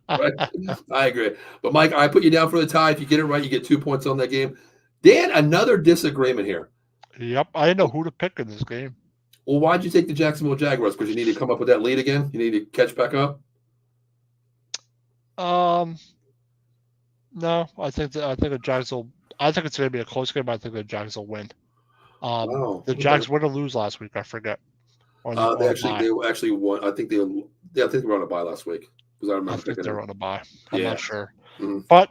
right? I agree. But Mike, I put you down for the tie. If you get it right, you get 2 points on that game. Dan, another disagreement here. Yep, I didn't know who to pick in this game. Well, why'd you take the Jacksonville Jaguars? Because you need to come up with that lead again? You need to catch back up? No, I think the Jags will. I think it's going to be a close game. I think the Jags will win. The Jags win or lose last week. I forget. They actually won. I think they were on a bye last week. Because I remember. I think they're on a bye. I'm not sure, mm-hmm. But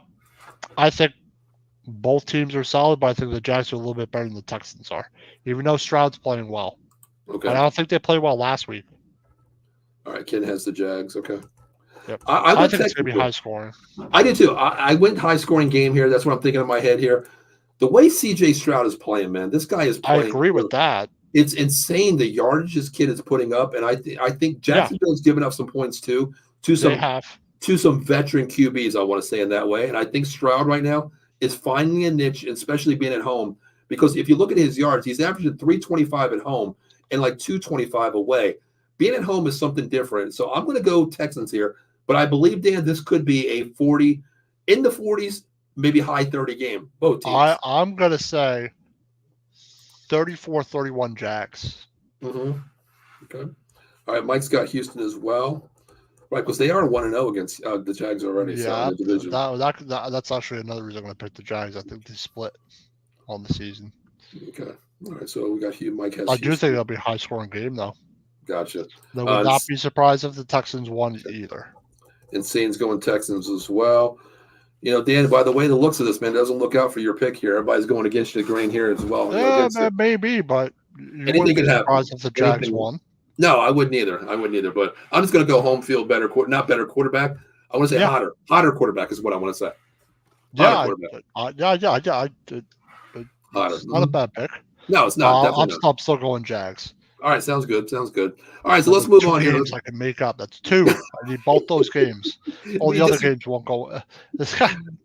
I think both teams are solid. But I think the Jags are a little bit better than the Texans are, even though Stroud's playing well. Okay. But I don't think they played well last week. All right, Ken has the Jags. Okay. Yep. I I went think it's going to be technical. high scoring. I did too. I went high scoring game here. That's what I'm thinking in my head here. The way CJ Stroud is playing, man, this guy is I playing. agree with that. It's insane the yardage this kid is putting up, and I think Yeah, Jacksonville's given up some points too to they some have. to some veteran QBs. I want to say in that way, and I think Stroud right now is finding a niche, especially being at home. Because if you look at his yards, he's averaging 325 at home and like 225 away. Being at home is something different. So I'm going to go Texans here, but I believe Dan, this could be a 40 in the 40s, maybe high 30 game. Both teams. I'm going to say 34-31 Jags. Mm-hmm. Okay. All right. Mike's got Houston as well. Right, because they are 1-0 against the Jags already, so in Yeah, the division. that's actually another reason I'm going to pick the Jags. I think they split on the season. Okay. All right, so we got Mike has I do Houston. think it'll be a high scoring game, though. Gotcha. I would not be surprised if the Texans won either. Insane's going Texans as well. You know, Dan, by the way, the looks of this, man, doesn't look out for your pick here. Everybody's going against the grain here as well. Yeah, maybe, but you Anything wouldn't be can happen. surprised if the Jags won. No, I wouldn't either. But I'm just going to go home field better, not better quarterback. I want to say hotter quarterback is what I want to say. Yeah, Hotter. It's not a bad pick. No, it's not. I'm still going Jags. All right, sounds good. All right, so let's move on here. I can make up. That's 2. I need both those games. All the other games won't go.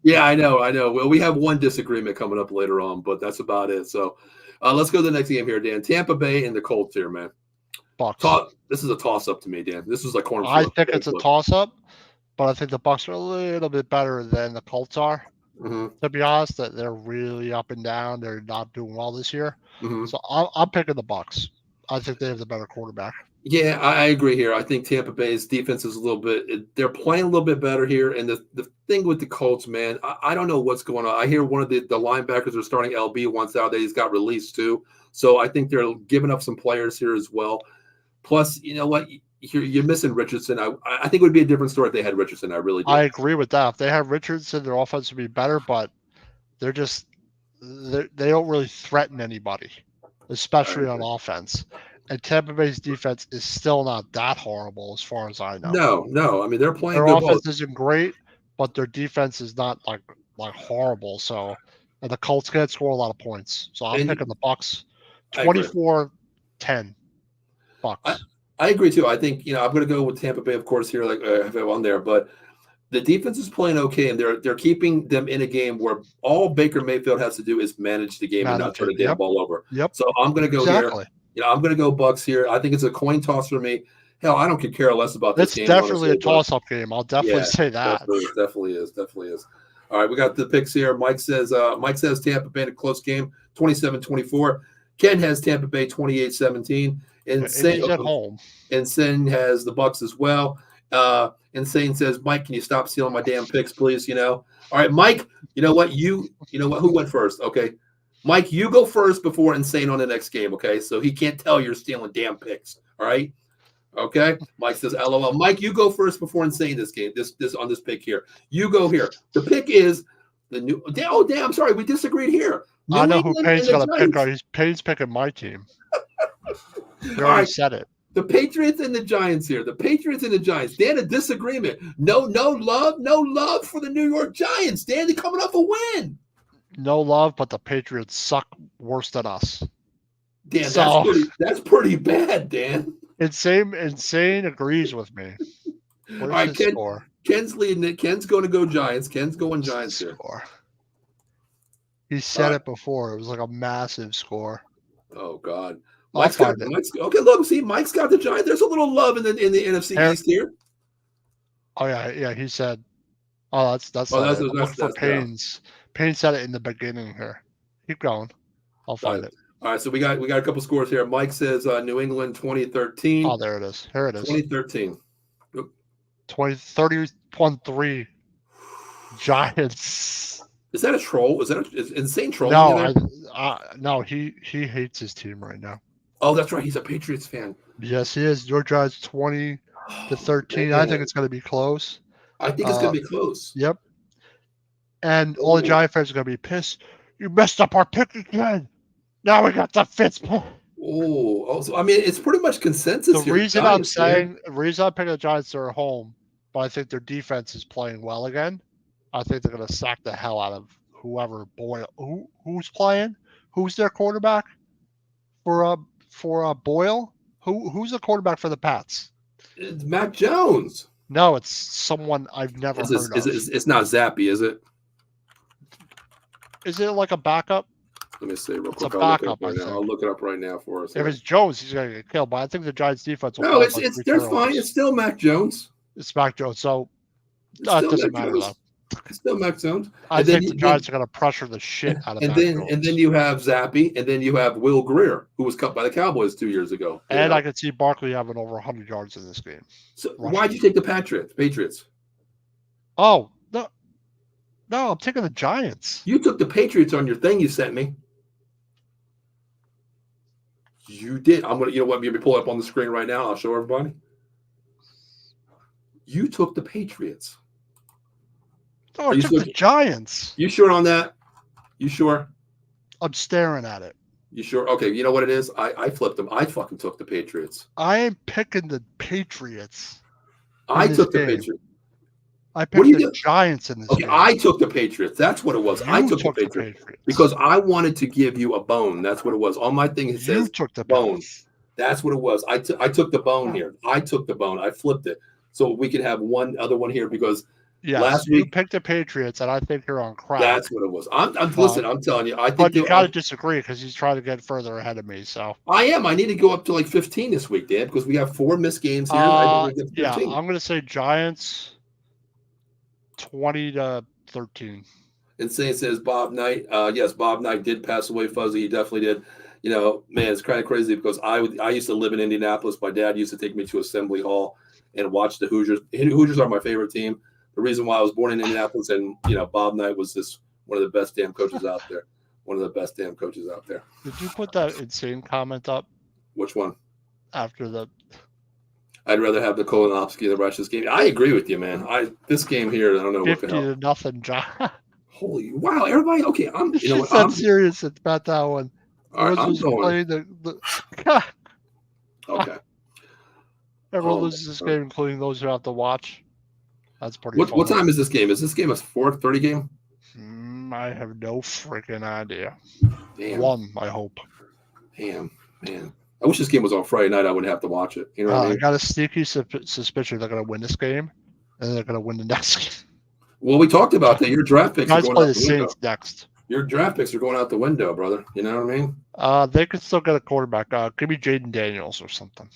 Yeah, I know. Well, we have one disagreement coming up later on, but that's about it. So let's go to the next game here, Dan. Tampa Bay and the Colts here, man. Bucks. This is a toss-up to me, Dan. This is like corn. I think it's a toss-up, but I think the Bucks are a little bit better than the Colts are. Mm-hmm. To be honest, that they're really up and down. They're not doing well this year. Mm-hmm. So I'm picking the Bucks. I think they have the better quarterback. Yeah, I agree here. I think Tampa Bay's defense is a little bit. They're playing a little bit better here. And the thing with the Colts, man, I don't know what's going on. I hear one of the linebackers are starting LB once out that he's got released too. So I think they're giving up some players here as well. Plus, you know what? You're missing Richardson. I think it would be a different story if they had Richardson. I really do. I agree with that. If they have Richardson, their offense would be better, but they're just they don't really threaten anybody, especially on offense. And Tampa Bay's defense is still not that horrible as far as I know. No. I mean, they're playing their good offense ball. isn't great, but their defense is not like horrible. So, and the Colts can't score a lot of points. So I'm picking the Bucks 24-10 Bucks. I agree too. I think I'm going to go with Tampa Bay, of course, here, like I have on there. But the defense is playing okay, and they're keeping them in a game where all Baker Mayfield has to do is manage the game and not turn the damn ball over. Yep. So I'm going to go here. I'm going to go Bucks here. I think it's a coin toss for me. Hell, I don't care less about this game. It's definitely a toss-up game. I'll definitely say that. Definitely is. All right, we got the picks here. Mike says Tampa Bay in a close game, 27-24. Ken has Tampa Bay 28-17. Insane at home. Insane has the Bucks as well. Insane says, Mike, can you stop stealing my damn picks, please? All right, Mike. You know what? Who went first? Okay, Mike, you go first before Insane on the next game. Okay, so he can't tell you're stealing damn picks. All right. Okay. Mike says, LOL. Mike, you go first before Insane this game. This on this pick here. You go here. The pick is the new. Oh, damn. Sorry, we disagreed here. I know who Payne's going to pick. Payne's picking my team. You already said it. The Patriots and the Giants here. The Patriots and the Giants. Dan, a disagreement. No love for the New York Giants. Dan, they're coming off a win. No love, but the Patriots suck worse than us. Dan, that's pretty bad, Dan. Insane agrees with me. Where's all right, his score? Ken's leading it. Ken's going to go Giants. Ken's going Giants here. He said it before. It was like a massive score. Oh God. Okay, look, see, Mike's got the Giants. There's a little love in the NFC East here. Oh yeah. He said, "Oh, that's for Payne's." Payne said it in the beginning here. Keep going. I'll find it. All right, so we got a couple scores here. Mike says New England 2013. Oh, there it is. Here it is. 2013. 31-3 Giants. Is that a troll? Is that an insane troll? No, he hates his team right now. Oh, that's right. He's a Patriots fan. Yes, he is. Your Giants 20-13. I think it's going to be close. I think it's going to be close. Yep. And all the Giant fans are going to be pissed. You messed up our pick again. Now we got the Fitz. So I mean, it's pretty much consensus. The reason I'm picking the Giants are at home, but I think their defense is playing well again. I think they're going to sack the hell out of whoever Boyle. Who's playing? Who's their quarterback for Boyle? Who's the quarterback for the Pats? It's Mac Jones. No, it's someone I've never heard of. It's not Zappy, is it? Is it like a backup? Let me see real It's a quick. backup, I'll look it up right now for us. If it's Jones, he's going to get killed. But I think the Giants' defense will. No, they're fine. It's still Mac Jones. It's Mac Jones, so it doesn't matter though. It's still Mac Jones. I think the Giants are going to pressure the shit out of Mac Jones. And then you have Zappy, and then you have Will Greer, who was cut by the Cowboys 2 years ago. And I could see Barkley having over 100 yards in this game. So why'd you take the Patriots? Oh, no, I'm taking the Giants. You took the Patriots on your thing you sent me. You did. I'm gonna. You know what? Let me pull it up on the screen right now. I'll show everybody. You took the Patriots. Oh, I took the Giants. You sure on that? You sure? I'm staring at it. You sure? Okay. You know what it is? I flipped them. I fucking took the Patriots. I am picking the Patriots. I took the Patriots. I picked the Giants in this game. I took the Patriots. That's what it was. I took the Patriots because I wanted to give you a bone. That's what it was. On my thing it says took the bone. That's what it was. I took the bone here. I took the bone. I flipped it so we could have one other one here because last week you picked the Patriots, and I think you're on crack. That's what it was. Listen. I'm telling you. I think. But you got to disagree because he's trying to get further ahead of me. So I am. I need to go up to like 15 this week, Dan, because we have 4 missed games here. I'm going to say Giants. 20-13. Insane says Bob Knight. Yes, Bob Knight did pass away, Fuzzy. He definitely did. You know, man, it's kind of crazy because I used to live in Indianapolis. My dad used to take me to Assembly Hall and watch the Hoosiers. Hoosiers are my favorite team. The reason why I was born in Indianapolis, and Bob Knight was just one of the best damn coaches out there. One of the best damn coaches out there. Did you put that insane comment up? Which one? After the. I'd rather have the Kolonovsky the Russians game. I agree with you, man. This game here, I don't know 50 what the hell. 50-0, John. Holy wow! Everybody, okay. I'm serious about that one. All right, I'm going. Okay. Everyone loses this game, including those who have to watch. That's pretty. What time is this game? Is this game a 4:30 game? I have no freaking idea. Damn. 1, I hope. Damn, man. I wish this game was on Friday night. I wouldn't have to watch it. You know what I mean? I got a sneaky suspicion they're going to win this game, and they're going to win the next game. Well, we talked about that. Your draft picks are going out the window. Next. Your draft picks are going out the window, brother. You know what I mean? They could still get a quarterback. Could be Jaden Daniels or something.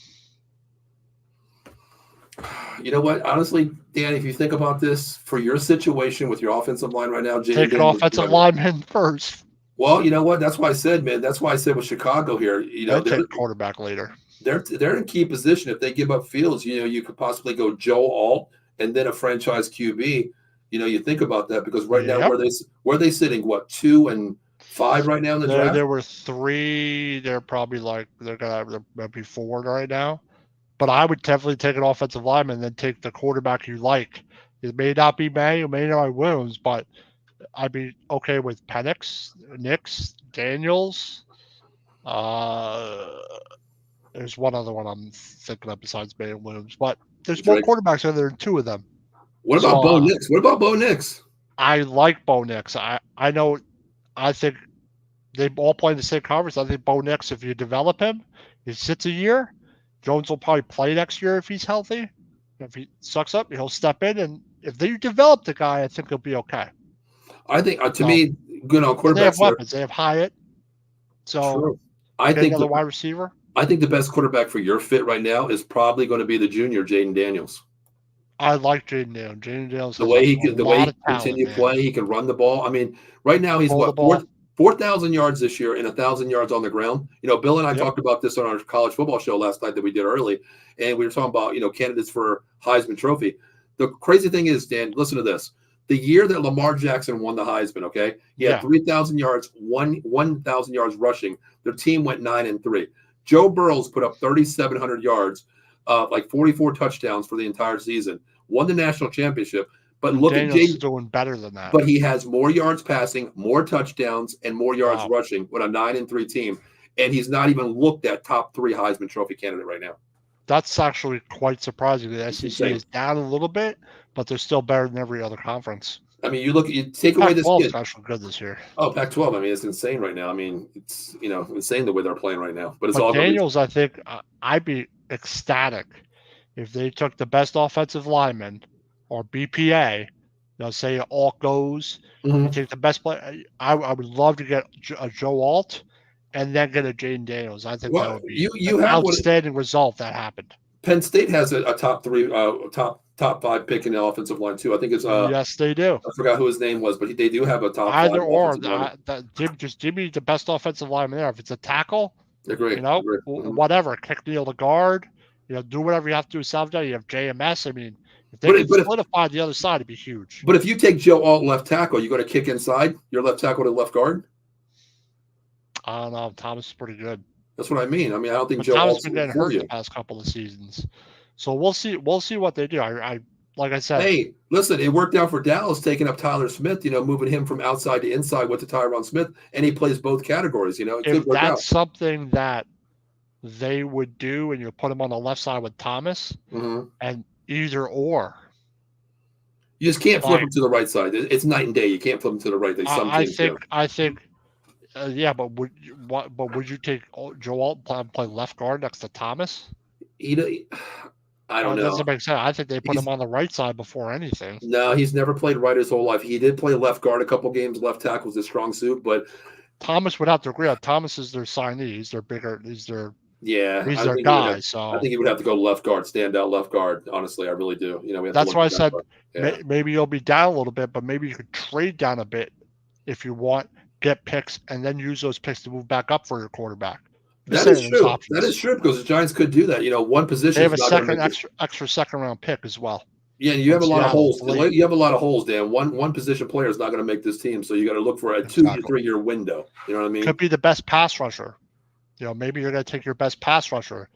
You know what? Honestly, Dan, if you think about this, for your situation with your offensive line right now, take an offensive lineman first. Well, you know what? That's why I said, man. That's why I said with Chicago here, they'll take quarterback later. They're in key position. If they give up Fields, you could possibly go Joe Alt and then a franchise QB. You think about that because right now where they sitting? What 2 and 5 right now in the draft? There were 3. They're probably they're maybe 4 right now. But I would definitely take an offensive lineman and then take the quarterback you like. It may not be May, it may not be Williams, but I'd be okay with Penix, Nix, Daniels. There's one other one I'm thinking of besides May and Williams, but there's more quarterbacks out there than 2 of them. What about Bo Nix? What about Bo Nix? I like Bo Nix. I think they all play in the same conference. I think Bo Nix, if you develop him, he sits a year. Jones will probably play next year if he's healthy. If he sucks up, he'll step in, and if they develop the guy, I think he'll be okay. I think to me, good on quarterbacks. They have weapons. They have Hyatt. So true. I think another wide receiver. I think the best quarterback for your fit right now is probably going to be the junior Jaden Daniels. I like Jaden Daniels. Jaden Daniels. The way he continue play, he can run the ball. I mean, right now he's 4,000 yards this year and 1,000 yards on the ground. Bill and I talked about this on our college football show last night that we did early, and we were talking about candidates for Heisman Trophy. The crazy thing is, Dan, listen to this. The year that Lamar Jackson won the Heisman, okay, he had 3,000 yards, 1,000 yards rushing. Their team went 9-3. Joe Burrows put up 3,700 yards, 44 touchdowns for the entire season, won the national championship. But look at Jaden doing better than that. But he has more yards passing, more touchdowns, and more yards rushing with a 9-3 team. And he's not even looked at top 3 Heisman Trophy candidate right now. That's actually quite surprising. The It's SEC insane. is down a little bit, but they're still better than every other conference. I mean, you take away this Pac-12 is kid. actually good this year. Oh, Pac-12. I mean, it's insane right now. I mean, it's insane the way they're playing right now. But it's all McDaniels, I think I'd be ecstatic if they took the best offensive lineman or BPA. Say Alt goes, you take the best play. I would love to get a Joe Alt and then get a Jaden Daniels. I think that Well, would be you an have what outstanding result that happened. Penn State has a top three, top five pick in the offensive line too. I think it's Yes, they do. I forgot who his name was, but they do have a top Either five or, offensive lineman. just give me the best offensive lineman there. If it's a tackle, Agree. whatever, kick Neil the guard, do whatever you have to do. Saturday, you have JMS. I mean, if they could solidify the other side, it'd be huge. But if you take Joe Alt left tackle, you going to kick inside your left tackle to left guard? I don't know. Thomas is pretty good. That's what I mean. I mean, I don't think but Joe Thomas Alt's been getting hurt the past couple of seasons, so we'll see. We'll see what they do. I like I said. Hey, listen, it worked out for Dallas taking up Tyler Smith. Moving him from outside to inside with Tyron Smith, and he plays both categories. It if could work that's out. something that they would do, and you put him on the left side with Thomas, and either or. You just can't flip him to the right side. It's night and day. You can't flip him to the right. I think. Yeah, but would you take Joe Alt and play left guard next to Thomas? I don't know. Doesn't make sense. I think they put him on the right side before anything. No, he's never played right his whole life. He did play left guard a couple games. Left tackle was his strong suit, but Thomas would have to agree. Thomas is their signee. He's their bigger. He's their guy. So I think he would have to go left guard, stand out left guard. Honestly, I really do. That's why I said maybe you'll be down a little bit, but maybe you could trade down a bit if you want. Get picks and then use those picks to move back up for your quarterback. That is true. That is true because the Giants could do that. One position. They have a extra second round pick as well. Yeah, you have a lot of holes. You have a lot of holes, Dan. One position player is not going to make this team, so you got to look for a 2 to 3 year window. You know what I mean? Could be the best pass rusher. Maybe you're going to take your best pass rusher.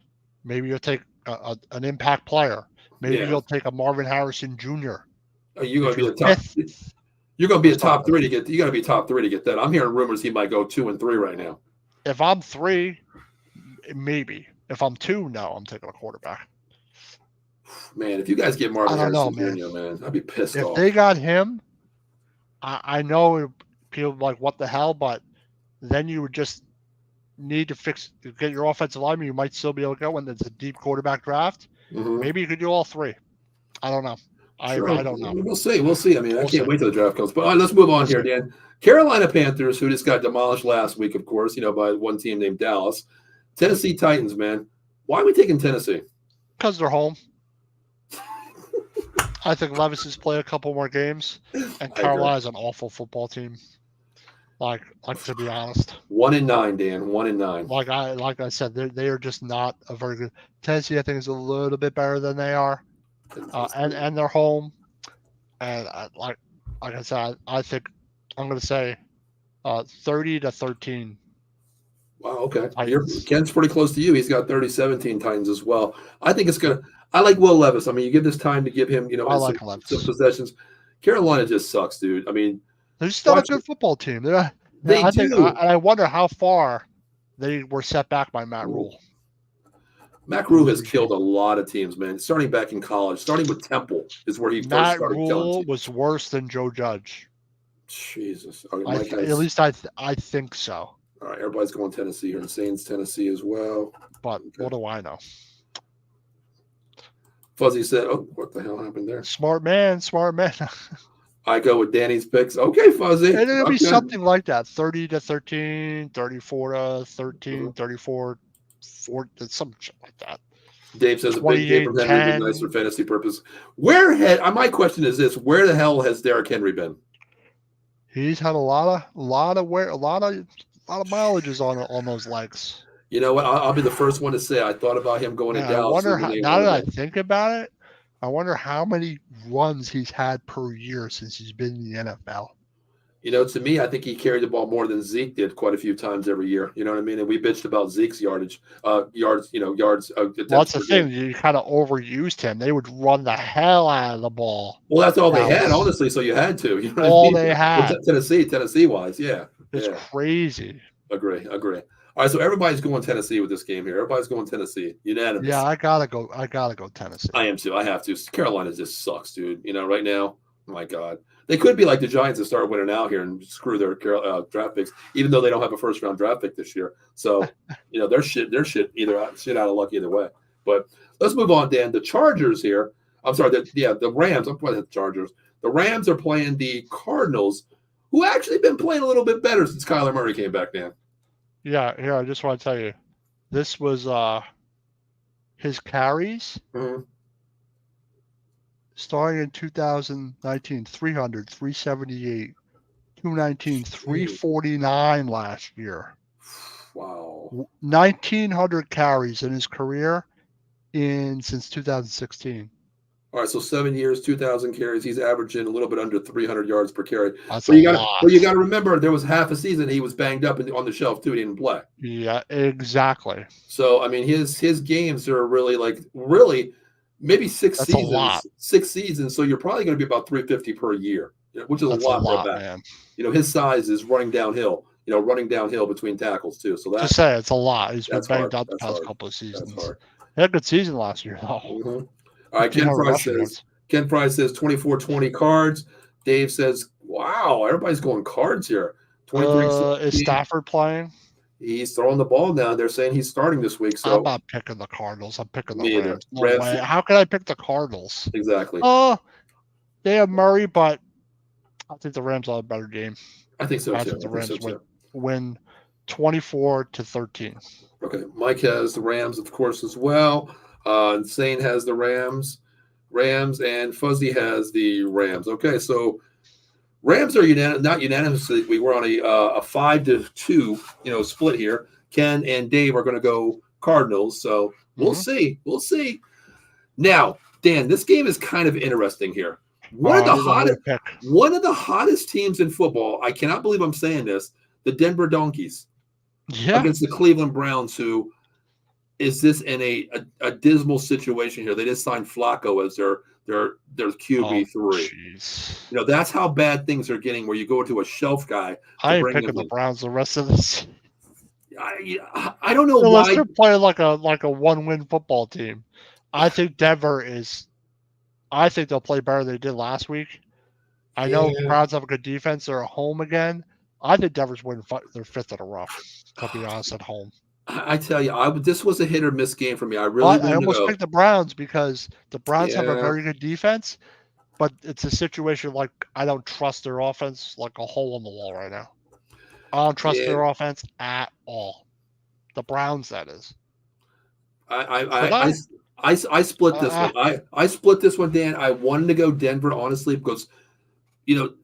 Maybe you'll take an impact player. Maybe you'll take a Marvin Harrison Jr. You're going to be the top. You're going to be a top 3 to get. You got to be top 3 to get that. I'm hearing rumors he might go 2 and 3 right now. If I'm 3, maybe. If I'm 2, no, I'm taking a quarterback. Man, if you guys get Marvin Harrison Jr., man, I'd be pissed off. If they got him, I know people like what the hell, but then you would just need to get your offensive lineman. You might still be able to go when there's a deep quarterback draft. Maybe you could do all 3. I don't know. Sure. I don't know. We'll see. I mean, I can't wait till the draft comes. But all right, let's move on here, Dan. Carolina Panthers, who just got demolished last week, of course, by one team named Dallas. Tennessee Titans, man. Why are we taking Tennessee? Because they're home. I think Levis has played a couple more games, and Carolina's an awful football team. Like to be honest. 1-9, Dan. 1-9. Like I said, they are just not a very good. Tennessee, I think, is a little bit better than they are. And they're home, and like I said, I think I'm going to say 30-13. Wow. Okay. Ken's pretty close to you. He's got 30-17 Titans as well. I think it's going to. I like Will Levis. I mean, you give this time to give him, I like some possessions. Carolina just sucks, dude. I mean, they're still a good football team. They do. I wonder how far they were set back by Matt Rule. Matt Rule has killed a lot of teams, man. Starting back in college, starting with Temple is where he first started killing teams. Matt Rule was worse than Joe Judge. Jesus. At least I think so. All right, everybody's going Tennessee here. Saints, Tennessee as well. But what do I know? Fuzzy said, "Oh, what the hell happened there?" Smart man. I go with Danny's picks. Okay, Fuzzy. And it'll be something like that: 30-13, 34-13, 34. Some shit like that. Dave says a big game from Henry would be nice for fantasy purpose. My question is this: where the hell has Derrick Henry been? He's had a lot of mileages on those legs. You know what? I'll be the first one to say I thought about him going to Dallas. Now that I think about it, I wonder how many runs he's had per year since he's been in the NFL. To me, I think he carried the ball more than Zeke did quite a few times every year. You know what I mean? And we bitched about Zeke's yards. Yards. That's the thing. You kind of overused him. They would run the hell out of the ball. Well, that's all they had, honestly. So you had to. You know all they had. Tennessee-wise, yeah. It's crazy. Agree. All right, so everybody's going Tennessee with this game here. Everybody's going Tennessee. Unanimous. Yeah, I gotta go. I gotta go Tennessee. I am too. I have to. Carolina just sucks, dude. Right now, oh my God. They could be like the Giants and start winning out here and screw their draft picks, even though they don't have a first round draft pick this year. So, they're shit shit out of luck either way. But let's move on, Dan. The Chargers here. I'm sorry. The Rams. I'm playing the Chargers. The Rams are playing the Cardinals, who actually been playing a little bit better since Kyler Murray came back, Dan. Yeah, here, I just want to tell you, this was his carries starting in 2019, 300, 378, 219, 349 last year. Wow. 1,900 carries in his career since 2016. All right, so 7 years, 2,000 carries. He's averaging a little bit under 300 yards per carry. That's but you got to remember, there was half a season he was banged up on the shelf too. He didn't play. Yeah, exactly. So I mean, his games are really maybe six seasons. A lot. 6 seasons. So you're probably going to be about 350 per year, which is a lot for a back. Man. His size is running downhill. Running downhill between tackles too. So that's it's a lot. He's been banged up the past couple of seasons. That's hard. He had a good season last year though. Mm-hmm. All right, Ken Price says 24-20 cards. Dave says, wow, everybody's going cards here. 23 is Stafford playing? He's throwing the ball now. They're saying he's starting this week. So I'm not picking the Cardinals. I'm picking the Rams. No Rams. way. How can I pick the Cardinals? Exactly. They have Murray, but I think the Rams have a better game. I think so too. I think the Rams win 24-13. Okay. Mike has the Rams, of course, as well. Insane has the Rams, and Fuzzy has the Rams. Okay, so Rams are not unanimously. We were on a 5-2, split here. Ken and Dave are going to go Cardinals, so we'll see. We'll see. Now, Dan, this game is kind of interesting here. One of the hottest teams in football. I cannot believe I'm saying this. The Denver Donkeys against the Cleveland Browns, who. Is this in a dismal situation here? They just signed Flacco as their QB3. That's how bad things are getting. Where you go to a shelf guy. I ain't picking the Browns the rest of this. I don't know Unless why they're playing like a 1-win football team. I think Denver is. I think they'll play better than they did last week. I know the Browns have a good defense. They're at home again. I think Denver's winning their 5th in a row. To be honest, at home. I tell you, this was a hit or miss game for me. I almost picked the Browns because the Browns have a very good defense, but it's a situation like I don't trust their offense like a hole in the wall right now. I don't trust their offense at all. The Browns, that is. I split this one. I split this one, Dan. I wanted to go Denver, honestly, because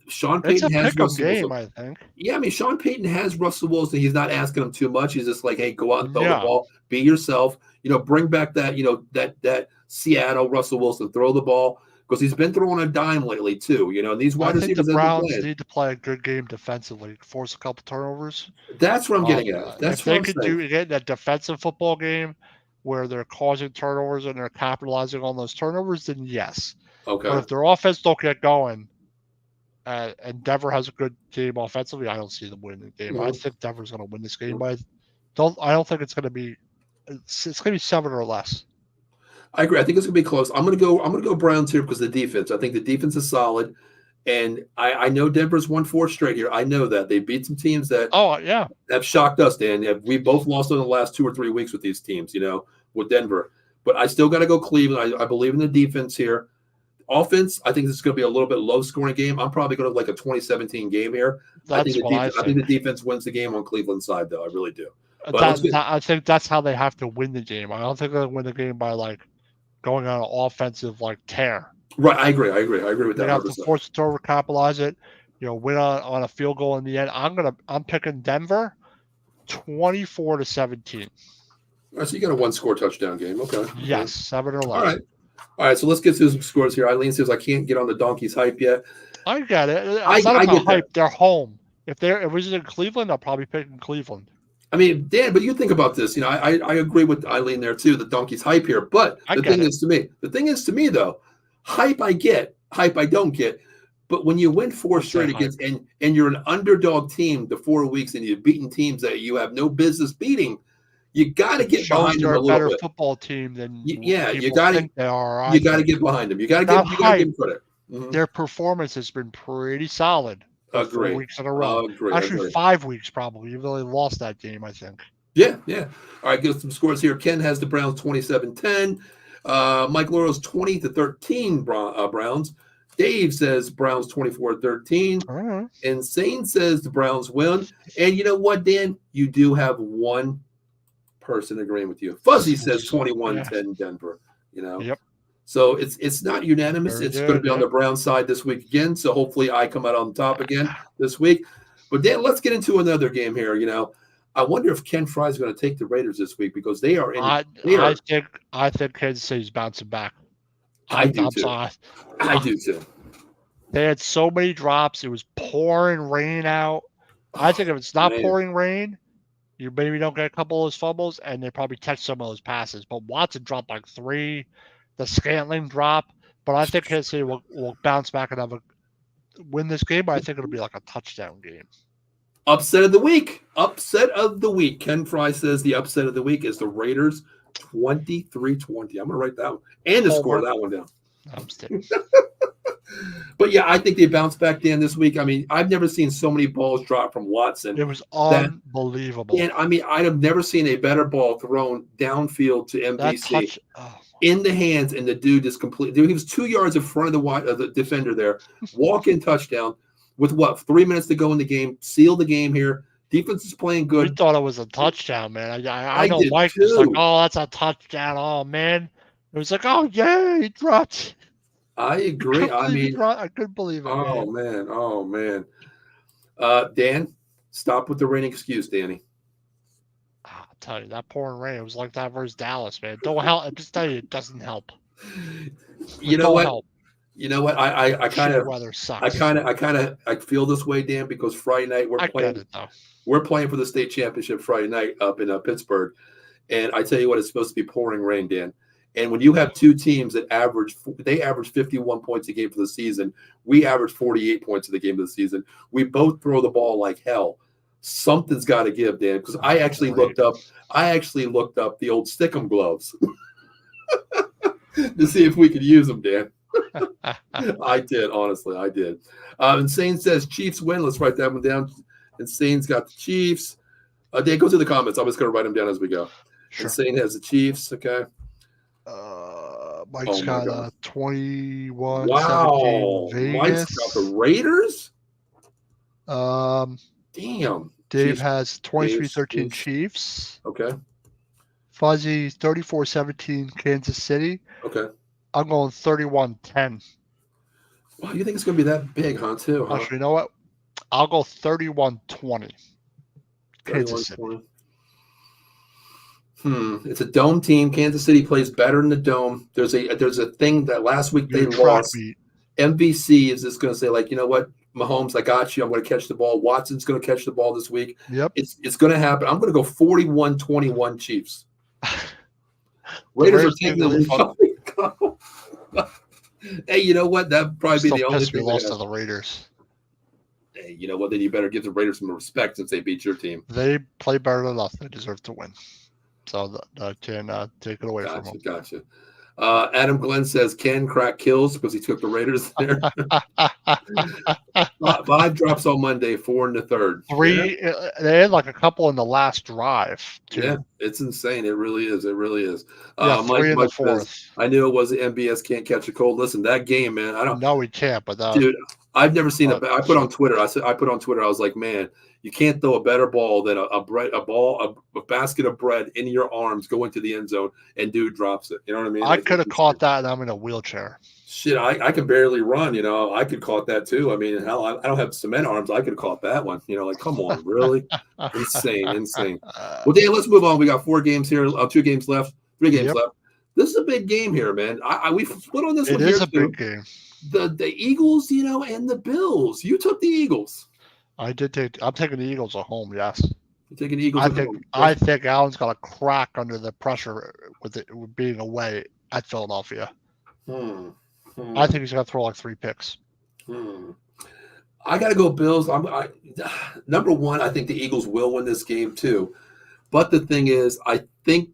Sean Payton has Russell Wilson. I think. Yeah, I mean, Sean Payton has Russell Wilson. He's not asking him too much. He's just like, hey, go out and throw the ball, be yourself. Bring back that, that Seattle Russell Wilson, throw the ball, because he's been throwing a dime lately too. And these wide receivers. The Browns need to play a good game defensively, force a couple turnovers. That's what I'm getting at. That's what if they could get that defensive football game where they're causing turnovers and they're capitalizing on those turnovers, then yes. Okay. But if their offense don't get going. And Denver has a good team offensively. I don't see them winning the game. Mm-hmm. I think Denver's going to win this game, but I don't think it's going to be. It's going to be 7 or less. I agree. I think it's going to be close. I'm going to go Browns here because of the defense. I think the defense is solid, and I know Denver's won 4 straight here. I know that they beat some teams that have shocked us, Dan. We both lost in the last 2 or 3 weeks with these teams, with Denver. But I still got to go Cleveland. I believe in the defense here. Offense, I think this is going to be a little bit low-scoring game. I'm probably going to like a 2017 game here. I think the defense wins the game on Cleveland's side, though. I really do. I think that's how they have to win the game. I don't think they'll win the game by going on an offensive tear. Right, I agree with that. They have to force it to overcapitalize it. Win on a field goal in the end. I'm picking Denver, 24-17. All right, so you got a 1-score touchdown game. Okay. Yes, 7 or less. All right, so let's get to some scores here. Eileen says I can't get on the Donkeys hype yet. I get it. It's not about hype. They're home. If it was in Cleveland, I'll probably pick in Cleveland. I mean, Dan, but you think about this. I agree with Eileen there too. The Donkeys hype here, but the thing is to me, though, hype I get, hype I don't get. But when you win 4 straight Exactly. against and you're an underdog team the 4 weeks and you've beaten teams that you have no business beating, you got to It get shows behind them they're a a little better bit. football team than Yeah, people think they are, I you got to think. get behind them. You got to Now, give them credit. Mhm. their performance has been pretty solid for 4 Agree. weeks in a row. Actually, Agree. 5 weeks probably, even though they lost that game, I think. Yeah, yeah. All right, get some scores here. Ken has the Browns 27-10. Mike Laurel's 20-13 Browns. Dave says Browns 24-13. Alright. Insane says the Browns win. And you know what, Dan? You do have one person agreeing with you. Fuzzy says Yeah. 21-10 Denver. You know, Yep. so it's not unanimous. Very It's going to good, be on yep. the Brown side this week again. So hopefully I come out on top again this week. But Dan, let's get into another game here. You know, I wonder if Ken Fry's going to take the Raiders this week because they are in. I think Kansas City's bouncing back. I do I'm too. sorry. I do too. They had so many drops. It was pouring rain out. I think if it's not pouring rain, you maybe don't get a couple of those fumbles, and they probably catch some of those passes. But Watson dropped like 3. The Scantling drop. But I think Kansas City will bounce back and win this game. But I think it'll be like a touchdown game. Upset of the week. Upset of the week. Ken Fry says the upset of the week is the Raiders 23-20. I'm going to write that one and the score of that one down. I'm sticking. But yeah, I think they bounce back, Dan, this week. I mean, I've never seen so many balls drop from Watson. It was unbelievable. And I mean, I have never seen a better ball thrown downfield to MVC in the hands, and the dude is complete. Dude, he was 2 yards in front of the defender there. Walk-in touchdown with what, 3 minutes to go in the game. Seal the game here. Defense is playing good. We thought it was a touchdown, man. I know Mike was like, "Oh, that's a touchdown." Oh man, it was like, "Oh yeah, he dropped." I agree. I couldn't believe it. Oh man. Dan, stop with the rain excuse, Danny. I'll tell you, that pouring rain, it was like that versus Dallas, man. Don't help. I just tell you, it doesn't help. You know what? Help. You know what? I kind of weather sucks. I feel this way, Dan, because Friday night we're playing for the state championship Friday night up in Pittsburgh, and I tell you what, it's supposed to be pouring rain, Dan. And when you have two teams that average 51 points a game for the season, we average 48 points in the game of the season. We both throw the ball like hell. Something's got to give, Dan, because I actually looked up the old Stickum gloves to see if we could use them, Dan. I did, honestly, I did. Insane says Chiefs win. Let's write that one down. Insane's got the Chiefs. Dan, go to the comments. I'm just going to write them down as we go. Sure. Insane has the Chiefs. Okay. Mike's got 21-17 Vegas. Mike's got the Raiders? Damn. Dave has 23-13 Chiefs. Okay. Fuzzy 34-17 Kansas City. Okay. I'm going 31-10. Wow, you think it's going to be that big, too? Huh? Actually, you know what? I'll go 31-20. Kansas City. It's a dome team. Kansas City plays better in the dome. There's a thing that last week they lost. MVC is just going to say, like, you know what, Mahomes, I got you. I'm going to catch the ball. Watson's going to catch the ball this week. Yep. It's going to happen. I'm going to go 41-21 Chiefs. Raiders are taking the lead. Hey, you know what? That'd probably be the only thing. We lost to the Raiders. Hey, you know what? Then you better give the Raiders some respect since they beat your team. They play better than us. They deserve to win. So I can take it away from him. Gotcha. Adam Glenn says Ken crack kills because he took the Raiders there. 5 drops on Monday, 4 in the third. 3. Yeah. They had like a couple in the last drive, too. Yeah, it's insane. It really is. It really is. 3 in the fourth. Says, I knew it was the MBS can't catch a cold. Listen, that game, man. I don't. No, we can't. But dude, I've never seen it. I put on Twitter. I put on Twitter. I was like, man, you can't throw a better ball than a basket of bread in your arms, go into the end zone, and dude drops it. You know what I mean? I could have caught that, and I'm in a wheelchair. Shit, I can barely run. You know, I could caught that too. I mean, hell, I don't have cement arms. I could have caught that one. You know, like, come on, really? Insane. Well, Dan, let's move on. We got 4 games here. 2 games left. 3 games left. This is a big game here, man. We split on this one. It is a big game. The Eagles, you know, and the Bills. You took the Eagles. I did take. I'm taking the Eagles at home. Yes. You're taking the Eagles. I think Allen's got a crack under the pressure with being away at Philadelphia. I think he's going to throw like 3 picks. I got to go Bills. Number one, I think the Eagles will win this game too. But the thing is, I think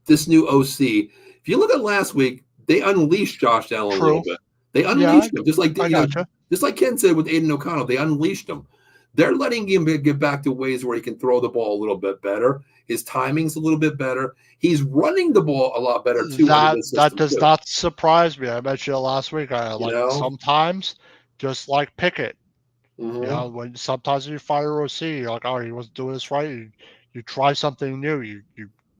this new OC, if you look at last week, they unleashed Josh Allen a True. little bit. They Yeah, unleashed him, just like I gotcha. just like Ken said with Aiden O'Connell. They unleashed him. They're letting him get back to ways where he can throw the ball a little bit better. His timing's a little bit better. He's running the ball a lot better too under this That system does too. not surprise me. I mentioned it last week. Sometimes, just like Pickett, when sometimes you fire OC, you're like, oh, he wasn't doing this right. You try something new. You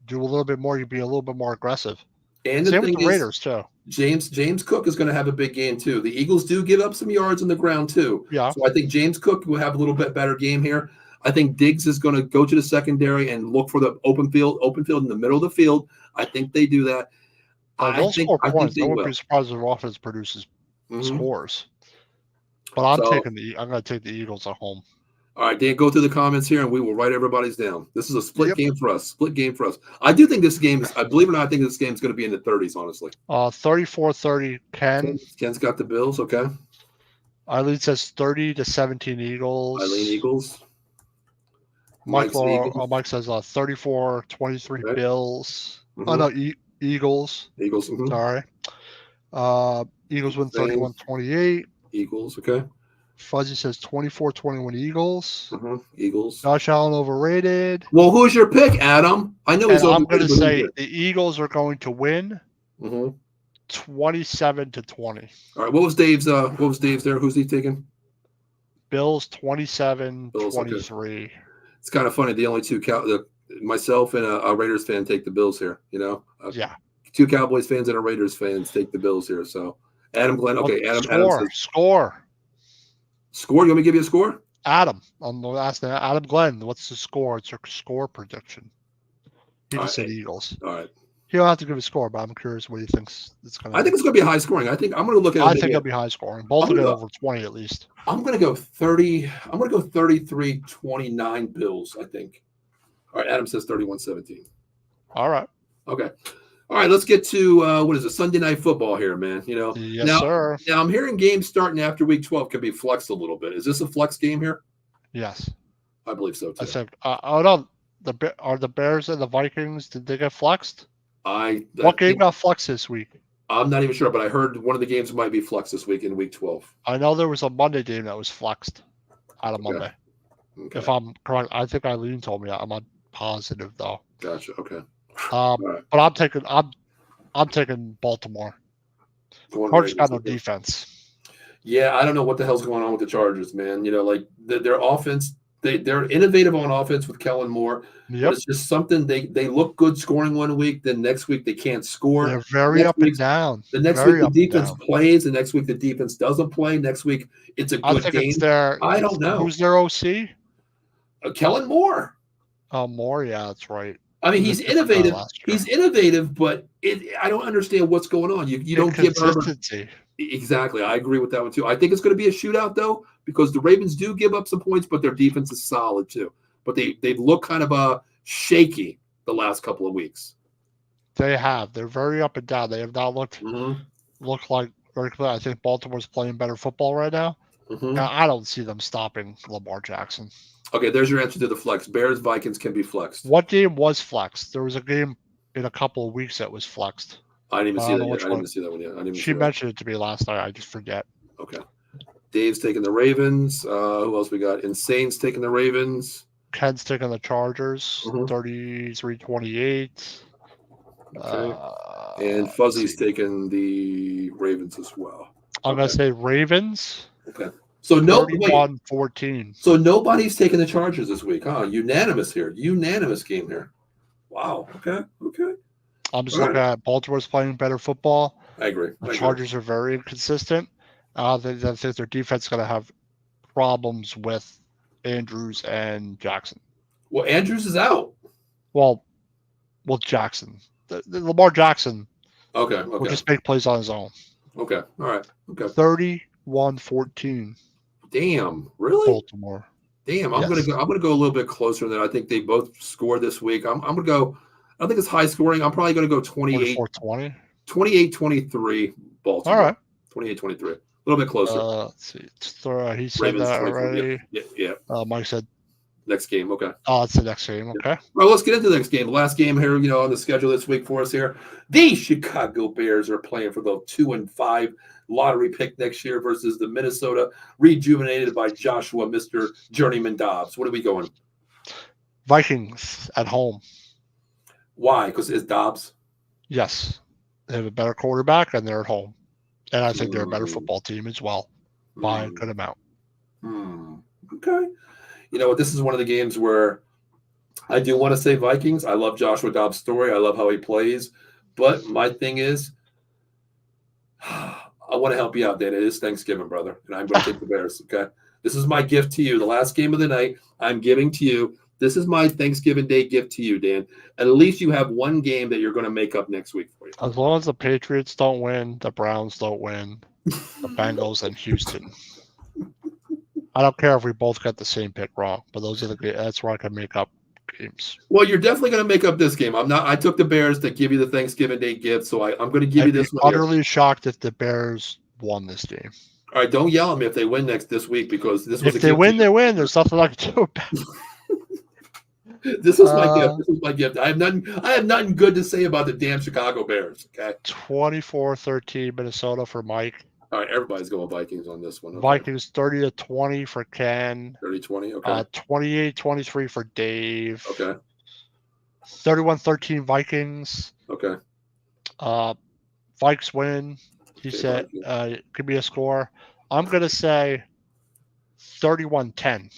do a little bit more. You be a little bit more aggressive. And Same the with thing the is, Raiders too. James Cook is going to have a big game too. The Eagles do give up some yards on the ground too. Yeah. So I think James Cook will have a little bit better game here. I think Diggs is going to go to the secondary and look for the open field in the middle of the field. I think they do that. They'll score points. They I wouldn't will. be surprised if their offense produces scores. But I'm going to take the Eagles at home. All right, Dan, go through the comments here, and we will write everybody's down. This is a split game for us. Split game for us. I do think this game is. I believe it or not, I think this game is going to be in the 30s. Honestly. 34-30. Ken's got the Bills. Okay. Eileen says 30-17 Eagles. Eileen Eagles. Mike says 34-23 Bills. Oh no, Eagles. Eagles. Sorry. Eagles win 31-28. Eagles. Okay. Fuzzy says 24-21 Eagles. Eagles. Josh Allen overrated. Well, who's your pick, Adam? I know he's overrated. I'm going to say the Eagles are going to win 27-20. All right. What was Dave's there? Who's he taking? Bills 27-23. It's kind of funny. The only two myself and a Raiders fan take the Bills here. Yeah. Two Cowboys fans and a Raiders fans take the Bills here. So Adam Glenn. Okay, Adam. Score. Score? You want me to give you a score? Adam. I'm asking Adam Glenn. What's the score? It's your score prediction. He just said Eagles. All right. He don't have to give a score, but I'm curious what he thinks it's going to be. I think it's going to be high scoring. I'm going to look at it. I think it'll be high scoring. Both will get over 20 at least. I'm going to go 30. I'm going to go 33-29 Bills, I think. All right. Adam says 31-17. All right. Okay. All right, let's get to what is it? Sunday Night Football here, man. Yes, sir. Now I'm hearing games starting after Week 12 can be flexed a little bit. Is this a flex game here? Yes, I believe so too. I said, no, are the Bears and the Vikings? Did they get flexed? What game got flexed this week? I'm not even sure, but I heard one of the games might be flexed this week in Week 12. I know there was a Monday game that was flexed out of Monday. Okay. If I'm correct, I think Eileen told me. I'm not positive though. Gotcha. Okay. But I'm taking Baltimore. Chargers got no defense. Yeah, I don't know what the hell's going on with the Chargers, man. Like their offense, they're innovative on offense with Kellen Moore. Yep. It's just something they look good scoring one week, then next week they can't score. They're very up and down. The next week the defense plays, the next week the defense doesn't play. Next week it's a good game. I don't know. Who's their OC? Kellen Moore. Oh, Moore, yeah, that's right. I mean, he's innovative. He's innovative, but I don't understand what's going on. You don't give consistency. Exactly. I agree with that one too. I think it's going to be a shootout though, because the Ravens do give up some points, but their defense is solid too. But they look kind of shaky the last couple of weeks. They have. They're very up and down. They have not looked like very clear. I think Baltimore's playing better football right now. Now, I don't see them stopping Lamar Jackson. Okay, there's your answer to the flex. Bears, Vikings can be flexed. What game was flexed? There was a game in a couple of weeks that was flexed. I didn't even see that yet. I didn't even see that one yet. She mentioned it to me last night. I just forget. Okay. Dave's taking the Ravens. Who else we got? Insane's taking the Ravens. Ken's taking the Chargers. 33-28. Okay. And Fuzzy's taking the Ravens as well. I'm going to say Ravens. Okay. So 31-14. So nobody's taking the Chargers this week, huh? Unanimous here. Unanimous game here. Wow. Okay. I'm just looking at Baltimore's playing better football. I agree. The Chargers are very inconsistent. I think their defense is going to have problems with Andrews and Jackson. Well, Andrews is out. Well, Jackson. The Lamar Jackson. Okay. Will just make plays on his own. Okay. All right. Okay. 31-14. Damn. Really? Baltimore. Damn. I'm gonna go a little bit closer than I think they both score this week. I'm gonna go. I think it's high scoring. I'm probably gonna go 28. 24-20. 28-23 Baltimore. All right. 28-23. little bit closer. Let's see. He said Ravens that 24. Yep. already. Yeah. Mike said, Next game. Okay. "Oh, it's the next game." Yeah. Okay. All right, let's get into the next game. The last game here, on the schedule this week for us here. The Chicago Bears are playing for the 2-5 lottery pick next year versus the Minnesota rejuvenated by Joshua, Mr. Journeyman Dobbs. What are we going? Vikings at home. Why? Because it's Dobbs. Yes, they have a better quarterback and they're at home, and I think they're a better football team as well by a good amount. Okay. You know what? This is one of the games where I do want to say Vikings. I love Joshua Dobbs' story. I love how he plays. But my thing is, I want to help you out, Dan. It is Thanksgiving, brother, and I'm going to take the Bears, okay? This is my gift to you. The last game of the night, I'm giving to you. This is my Thanksgiving Day gift to you, Dan. At least you have one game that you're going to make up next week for you. As long as the Patriots don't win, the Browns don't win, the Bengals and Houston. I don't care if we both got the same pick wrong, but that's where I can make up games. Well, you're definitely going to make up this game. I took the Bears to give you the Thanksgiving Day gift, so I'm going to give you this one. I'm utterly shocked if the Bears won this game. All right, don't yell at me if they win this week, because this was if they win, they win. There's nothing I can do about it. This is my gift. This is my gift. I have nothing good to say about the damn Chicago Bears. Okay. 24-13 Minnesota for Mike. All right, everybody's going Vikings on this one. Okay. Vikings 30-20 for Ken. 30-20. Okay. 28-23 for Dave. Okay. 31-13 Vikings. Okay. Vikes win. He said, "Give me a score." I'm gonna say 31-10.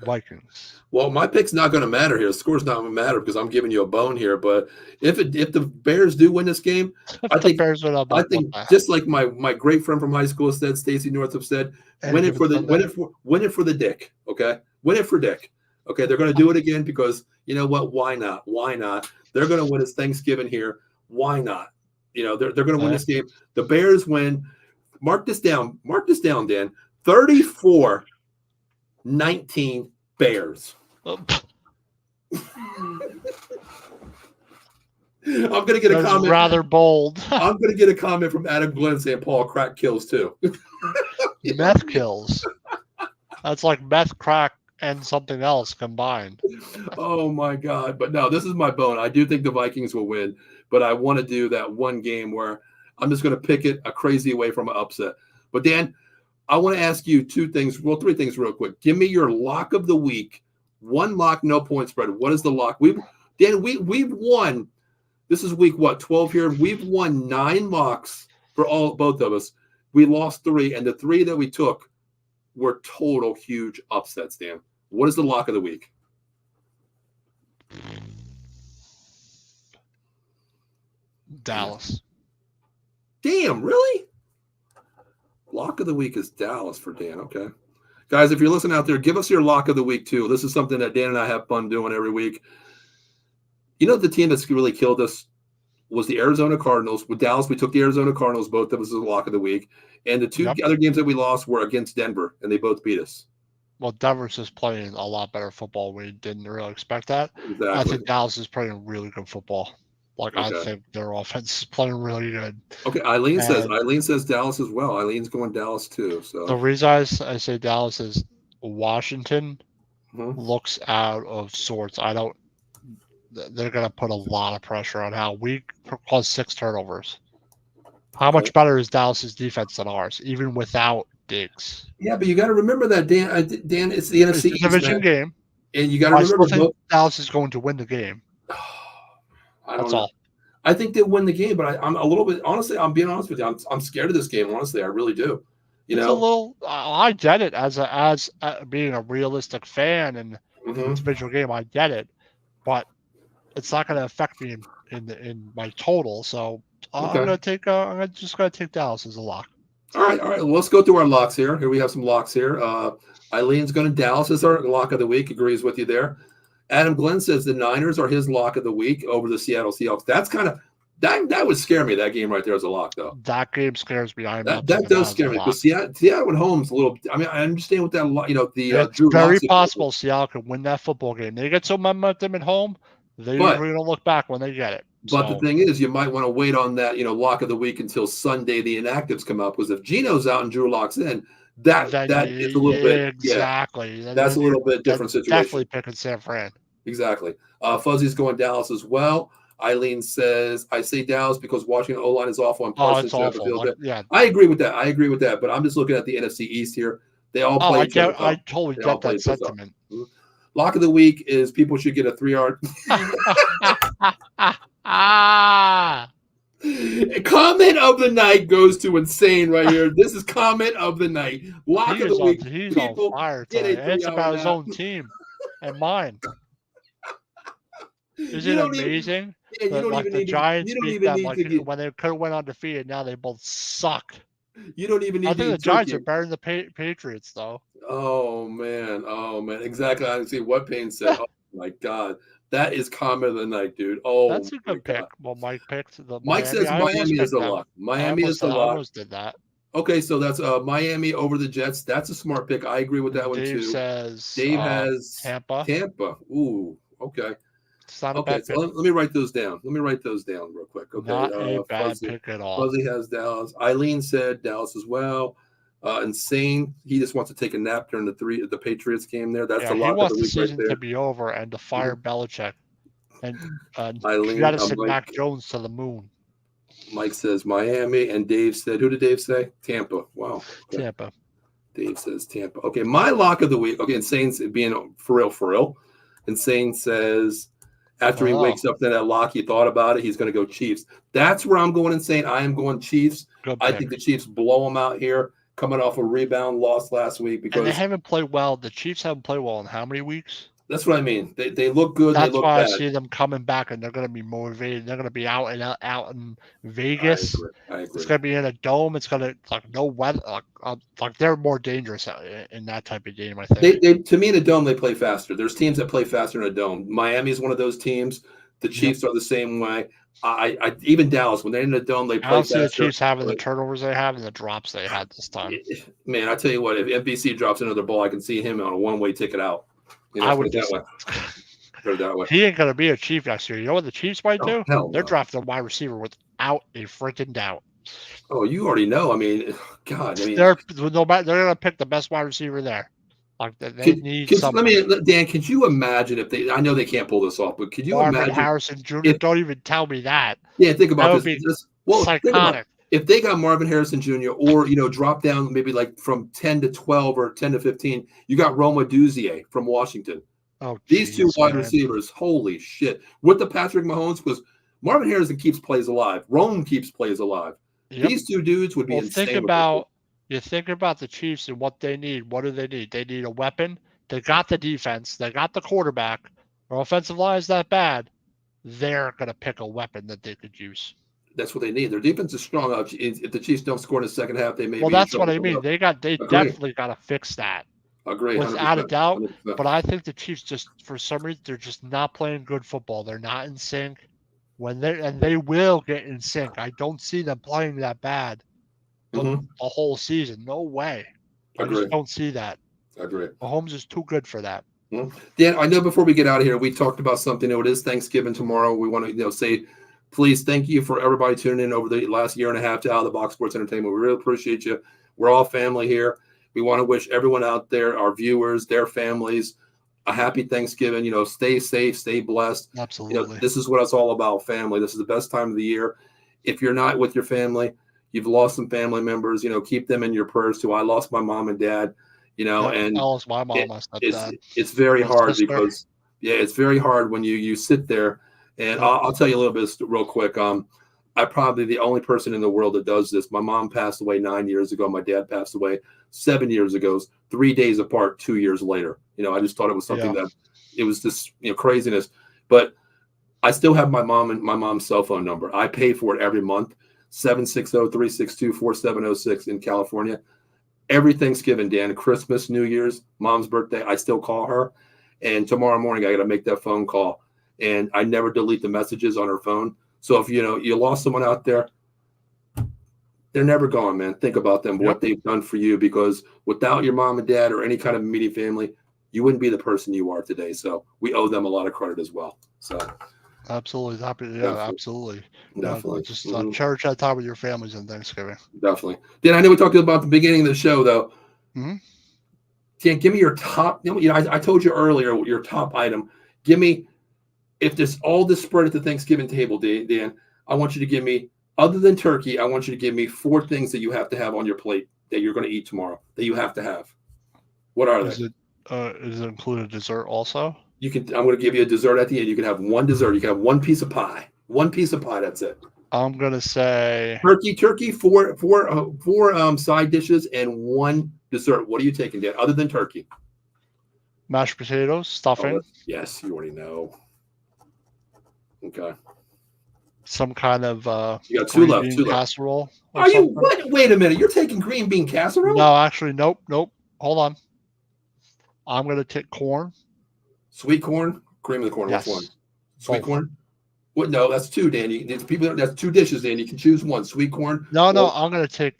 Vikings. Well, my pick's not going to matter here. The score's not going to matter because I'm giving you a bone here. But if the Bears do win this game, I think just like my great friend from high school said, Stacy Northup said, win it for the Dick. Okay, win it for Dick. Okay, they're going to do it again because you know what? Why not? Why not? They're going to win. It's Thanksgiving here. Why not? They're going to win this game. The Bears win. Mark this down. Mark this down, Dan. 34-19 Bears. I'm going to get a comment. Rather bold. I'm going to get a comment from Adam Glenn saying Paul crack kills too. Meth kills. That's like meth, crack, and something else combined. Oh my God. But no, this is my bone. I do think the Vikings will win, but I want to do that one game where I'm just going to pick it a crazy away from an upset. But Dan, I want to ask you three things real quick. Give me your lock of the week. One lock, no point spread. What is the lock? We've won. This is week 12 here. We've won 9 locks for both of us. We lost 3, and the 3 that we took were total huge upsets, Dan. What is the lock of the week? Dallas. Damn, really? Lock of the week is Dallas for Dan. Okay. Guys, if you're listening out there, give us your lock of the week, too. This is something that Dan and I have fun doing every week. You know, the team that's really killed us was the Arizona Cardinals. With Dallas, we took the Arizona Cardinals, both of us as a lock of the week. And the 2 other games that we lost were against Denver, and they both beat us. Well, Denver's just playing a lot better football. We didn't really expect that. Exactly. I think Dallas is playing really good football. I think their offense is playing really good. Okay, Eileen says Dallas as well. Eileen's going Dallas too. So the reason I say Dallas is Washington looks out of sorts. They're going to put a lot of pressure on how we caused 6 turnovers. How much better is Dallas's defense than ours, even without Diggs? Yeah, but you got to remember that, Dan. Dan, it's the NFC East division game, and you got to remember. I still think Dallas is going to win the game. That's all. I think they'll win the game, but I'm a little bit honestly. I'm being honest with you. I'm scared of this game. Honestly, I really do. I get it as being a realistic fan and individual game. I get it, but it's not going to affect me in my total. So I'm just going to take Dallas as a lock. All right. Well, let's go through our locks here. Here we have some locks here. Eileen's going to Dallas as our lock of the week. Agrees with you there. Adam Glenn says the Niners are his lock of the week over the Seattle Seahawks. That's kind of that would scare me. That game right there is a lock, though. That game scares me. That does scare me because Seattle at home's a little. I mean, I understand what that. It's very possible Seattle can win that football game. They get some momentum at home. They're going to look back when they get it. But the thing is, you might want to wait on that, lock of the week until Sunday the inactives come out. Because if Gino's out and Drew locks in, that is a little bit, exactly. That's a little bit different situation. Definitely picking San Fran. Exactly. Fuzzy's going Dallas as well. Eileen says, I say Dallas because Washington O-line is awful and Parsons it's awful. I agree with that. But I'm just looking at the NFC East here. They all play each other. I totally get that sentiment. Lock of the week is people should get a 3-yard. Comment of the night goes to Insane right here. This is comment of the night. Lock of the week. He's on fire today. It's about his own team and mine. Is it amazing? Like the Giants beat them when they could have went undefeated. Now they both suck. You don't even need. I think the Giants are better than the Patriots, though. Oh man! Exactly. I see what Payne said. Oh my God, that is comment of the night, dude. Oh, that's a good pick. Well, Mike picked the. Mike says Miami is the lock. Miami is the lock. I almost did that. Okay, so that's Miami over the Jets. That's a smart pick. I agree with that one too. Dave has Tampa. Ooh, okay. It's not a bad pick. So let me write those down. Real quick. Okay. Not a bad pick at all. Fuzzy has Dallas. Eileen said Dallas as well. Insane. He just wants to take a nap during the Patriots game there. That's the lock of the week right there. He wants the season to be over and to fire Belichick. And you got to send Mac Jones to the moon. Mike says Miami, and Dave said, who did Dave say? Tampa. Wow. Okay. Tampa. Dave says Tampa. Okay, my lock of the week. Okay, Insane's being for real. Insane says after he wakes up to that lock, he thought about it. He's going to go Chiefs. That's where I'm going Insane. I am going Chiefs. I think the Chiefs blow them out here, coming off a rebound loss last week. Because they haven't played well. The Chiefs haven't played well in how many weeks? That's what I mean. They look good. That's they look why bad. I see them coming back, and they're going to be motivated. They're going to be out in Vegas. I agree. It's going to be in a dome. It's going to no weather. Like they're more dangerous in that type of game. I think. They to me in a dome they play faster. There's teams that play faster in a dome. Miami is one of those teams. The Chiefs are the same way. I even Dallas when they're in a dome they play faster. I don't see the Chiefs having the turnovers they have and the drops they had this time. Man, I tell you what, if NBC drops another ball, I can see him on a one-way ticket out. I would put it that way. He ain't going to be a Chief next year. You know what the Chiefs might do? They're drafting a wide receiver without a freaking doubt. Oh, you already know. I mean, God. They're going to pick the best wide receiver there. Like they need something. Dan, could you imagine if they? I know they can't pull this off, but could you imagine Harrison Jr.? Don't even tell me that. Yeah, think about this. Psychotic. If they got Marvin Harrison Jr. or drop down maybe like from 10 to 12 or 10 to 15, you got Roma Duzier from Washington. Oh, these two wide receivers, holy shit! With the Patrick Mahomes, because Marvin Harrison keeps plays alive, Rome keeps plays alive. Yep. These two dudes would be insane. You think about the Chiefs and what they need. What do they need? They need a weapon. They got the defense. They got the quarterback. Their offensive line is that bad. They're going to pick a weapon that they could use. That's what they need. Their defense is strong. If the Chiefs don't score in the second half, they may. Well, that's what I mean. They definitely got to fix that. Agree, without a doubt. 100%. But I think the Chiefs just, for some reason, they're just not playing good football. They're not in sync. They will get in sync. I don't see them playing that bad the whole season. No way. I just don't see that. I agree. Mahomes is too good for that. Dan, I know before we get out of here, we talked about something. It is Thanksgiving tomorrow. We want to say, please, thank you for everybody tuning in over the last year and a half to Out of the Box Sports Entertainment. We really appreciate you. We're all family here. We want to wish everyone out there, our viewers, their families, a happy Thanksgiving. Stay safe, stay blessed. Absolutely. This is what it's all about, family. This is the best time of the year. If you're not with your family, you've lost some family members, keep them in your prayers too. I lost my mom and dad, and I lost my mom, my stepdad. It's very hard because, it's very hard when you sit there. And I'll tell you a little bit real quick. I'm probably the only person in the world that does this. My mom passed away 9 years ago. My dad passed away 7 years ago, 3 days apart, 2 years later. I just thought it was something that it was this, craziness. But I still have my mom's cell phone number. I pay for it every month, 760-362-4706 in California. Every Thanksgiving, Dan, Christmas, New Year's, mom's birthday, I still call her. And tomorrow morning, I got to make that phone call. And I never delete the messages on her phone. So if you lost someone out there, they're never gone, man. Think about them, what they've done for you, because without your mom and dad or any kind of immediate family, you wouldn't be the person you are today. So we owe them a lot of credit as well. So Absolutely. Happy. Yeah, Definitely. absolutely. Definitely. Just cherish that time with your families on Thanksgiving. Definitely. Dan, I know we talked about the beginning of the show, though. Mm-hmm. Dan, give me your top. I told you earlier your top item. Give me, if there's all this spread at the Thanksgiving table, Dan, I want you to give me, other than turkey, I want you to give me 4 things that you have to have on your plate that you're going to eat tomorrow that you have to have. What are they? Is it include a dessert also? I'm going to give you a dessert at the end. You can have one dessert. You can have one piece of pie. One piece of pie. That's it. I'm gonna say Turkey, four side dishes and one dessert. What are you taking, Dan? Other than turkey? mashed potatoes, stuffing, Yes, you already know. Okay. some kind of You got 2 green left. bean 2 left. casserole or Are you something. what? Wait a minute. You're taking green bean casserole? No, actually, nope. Hold on. I'm gonna take corn. Sweet corn, cream of the corn. Which one? Yes, Sweet both. corn. What? No, that's 2, Dan. That's 2 dishes, Dan. You can choose one. Sweet corn. No. Or, I'm gonna take.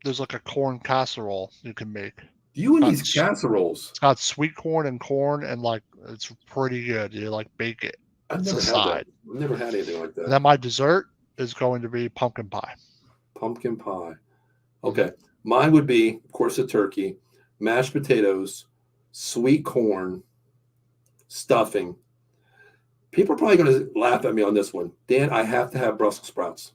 There's like a corn casserole you can make. you and these It's casseroles. got sweet corn, and like it's pretty good. You like bake it. I've It's a never had that. side. I've never had anything like And that. then my dessert is going to be pumpkin pie. Pumpkin pie. Okay. Mine would be, of course, a turkey, mashed potatoes, sweet corn, stuffing. People are probably going to laugh at me on this one. Dan, I have to have Brussels sprouts.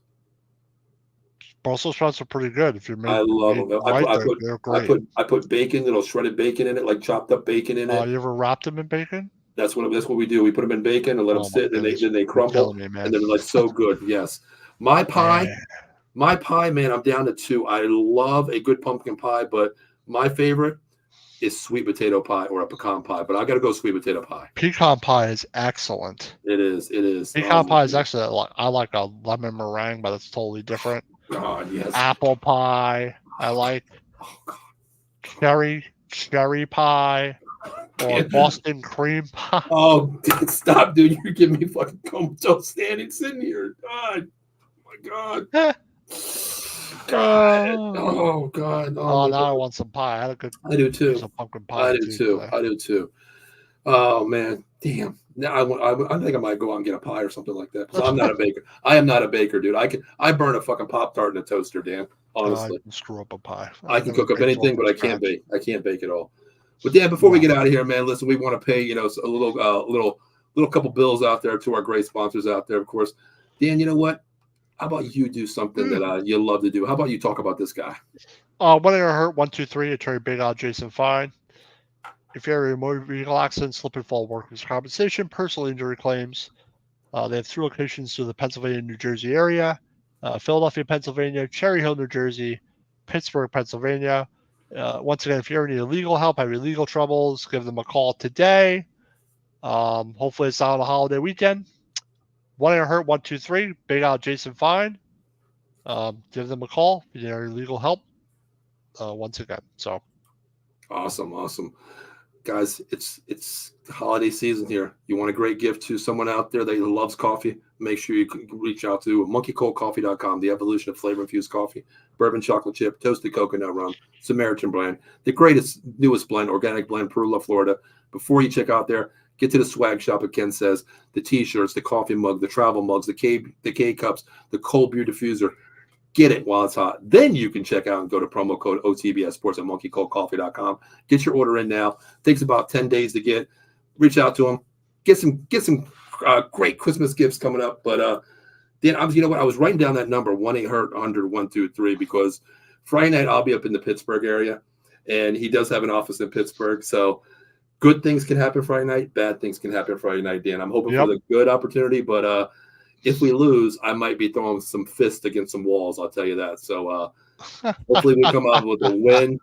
Brussels sprouts are pretty good if you're I love them. right. They're great. I put bacon, little shredded bacon in it, like chopped up bacon in it. You ever wrapped them in bacon? That's what we do. We put them in bacon and let them Oh my sit, and goodness, then they you're crumble, killing me, man. and they're like so good. Yes, my pie, Man. man. I'm down to 2. I love a good pumpkin pie, but my favorite is sweet potato pie or a pecan pie. But I got to go sweet potato pie. Pecan pie is excellent. It is. It is. Pecan pie is excellent. I like a lemon meringue, but it's totally different. God, yes. Apple pie. I like cherry pie or Boston cream pie. Oh, stop, dude! You're giving me fucking comatose standing sitting here. God, oh my God. God. Oh God. Oh, now I want some pie. I had a good. I do too. Some pumpkin pie. I do too. Today. I do too. Oh man, damn. Now I think I might go out and get a pie or something like that. Because I'm not a baker. I am not a baker, dude. I burn a fucking Pop-Tart in a toaster, Dan. Honestly, I can screw up a pie. I can cook up anything, but I can't bake. I can't bake at all. But Dan, before we get out of here, man, listen, we want to pay a little couple bills out there to our great sponsors out there, of course. Dan, you know what? How about you do something that you love to do? How about you talk about this guy? When I hurt 123, Attorney Big Al Jason Fine. If you have a motor vehicle accident, slip and fall, workers' compensation, personal injury claims, they have 3 locations to the Pennsylvania, New Jersey area: Philadelphia, Pennsylvania; Cherry Hill, New Jersey; Pittsburgh, Pennsylvania. Once again, if you ever need legal help, have your legal troubles, give them a call today. Hopefully, it's not on a holiday weekend. 1-800-123 Big Al Jason Fine. Give them a call if you need legal help. Once again, so awesome. Guys, it's the holiday season here. You want a great gift to someone out there that loves coffee? Make sure you can reach out to monkeycoldcoffee.com, the evolution of flavor-infused coffee, bourbon chocolate chip, toasted coconut rum, Samaritan blend, the greatest, newest blend, organic blend, Perula, Florida. Before you check out there, get to the swag shop, as Ken says, the T-shirts, the coffee mug, the travel mugs, the K cups, the cold beer diffuser. Get it while it's hot. Then you can check out and go to promo code OTBS Sports at monkeycoldcoffee.com. Get your order in now. Takes about 10 days to get. Reach out to them. Get some great Christmas gifts coming up. But then you know what? I was writing down that number 1-800-123 because Friday night I'll be up in the Pittsburgh area, and he does have an office in Pittsburgh. So good things can happen Friday night. Bad things can happen Friday night, Dan. I'm hoping for the good opportunity, but if we lose, I might be throwing some fists against some walls. I'll tell you that. So hopefully we come out with a win.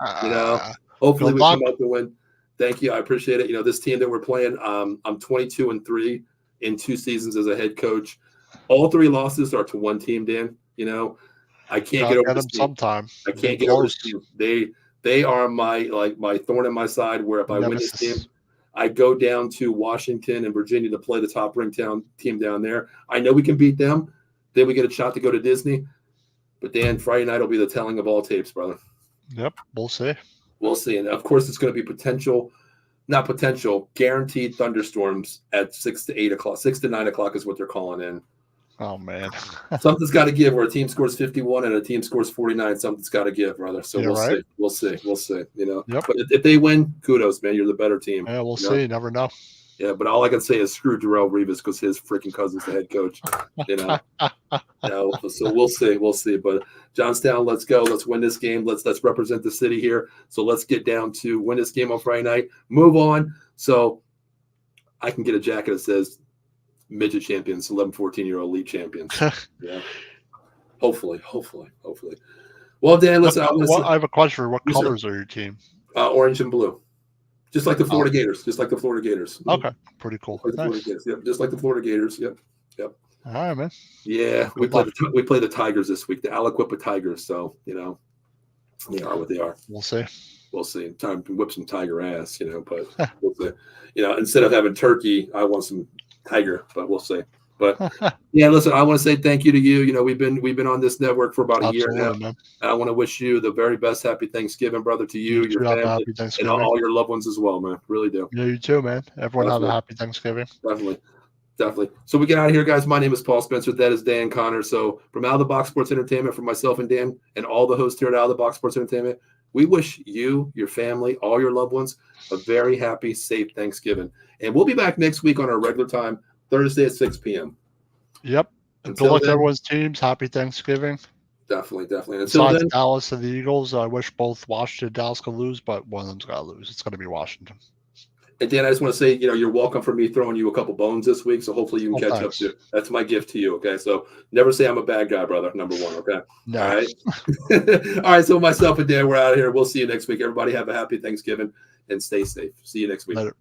Hopefully we come out with a win. Thank you. I appreciate it. This team that we're playing, I'm 22-3 in 2 seasons as a head coach. All 3 losses are to one team, Dan. I can't get over this team. Sometime. I can't get over this team. They are my thorn in my side. Where if I win this game, I go down to Washington and Virginia to play the top ranked team down there. I know we can beat them. Then we get a shot to go to Disney. But Dan, Friday night will be the telling of all tapes, brother. Yep, we'll see. We'll see. And of course, it's going to be potential not potential, guaranteed thunderstorms at 6 to 8 o'clock. 6 to 9 o'clock is what they're calling in. Oh man. Something's got to give. Where a team scores 51 and a team scores 49, something's got to give, brother. So we'll see. We'll see. We'll see. You know. Yep. But if they win, kudos, man. You're the better team. Yeah, we'll see. Never know. Yeah, but all I can say is screw Darrelle Revis because his freaking cousin's the head coach. You know. So we'll see. We'll see. But Johnstown, let's go. Let's win this game. Let's represent the city here. So let's get down to win this game on Friday night. Move on. So I can get a jacket that says midget champions, 11, 14-year-old elite champions. Yeah. Hopefully. Well, Dan, listen. I have a question. What colors are your team? Orange and blue. Just like the Florida Gators. Just like the Florida Gators. Okay. Pretty cool. Like nice. Yep. Just like the Florida Gators. Yep. All right, man. Yeah. We play the Tigers this week, the Aliquippa Tigers. So, you know, they are what they are. We'll see. We'll see. Time to whip some tiger ass, you know, but we'll see. You know, instead of having turkey, I want some tiger, but we'll see. But yeah, listen, I want to say thank you to you. You know, we've been on this network for about a year now. Man. I want to wish you the very best happy Thanksgiving, brother, to you, your family, and all your loved ones as well, man. Really do. Yeah, you too, man. Everyone have a happy Thanksgiving. Definitely. So we get out of here, guys. My name is Paul Spencer. That is Dan Connor. So from Out of the Box Sports Entertainment, from myself and Dan and all the hosts here at Out of the Box Sports Entertainment, we wish you, your family, all your loved ones a very happy, safe Thanksgiving. And we'll be back next week on our regular time, Thursday at 6 p.m. Yep. Good luck to everyone's teams. Happy Thanksgiving. Definitely. Besides Dallas and the Eagles, I wish both Washington and Dallas could lose, but one of them's got to lose. It's going to be Washington. And Dan, I just want to say, you know, you're welcome for me throwing you a couple bones this week, so hopefully you can catch up to. That's my gift to you, okay? So never say I'm a bad guy, brother, number one, okay? No. All right? All right, so myself and Dan, we're out of here. We'll see you next week. Everybody have a happy Thanksgiving and stay safe. See you next week. Later.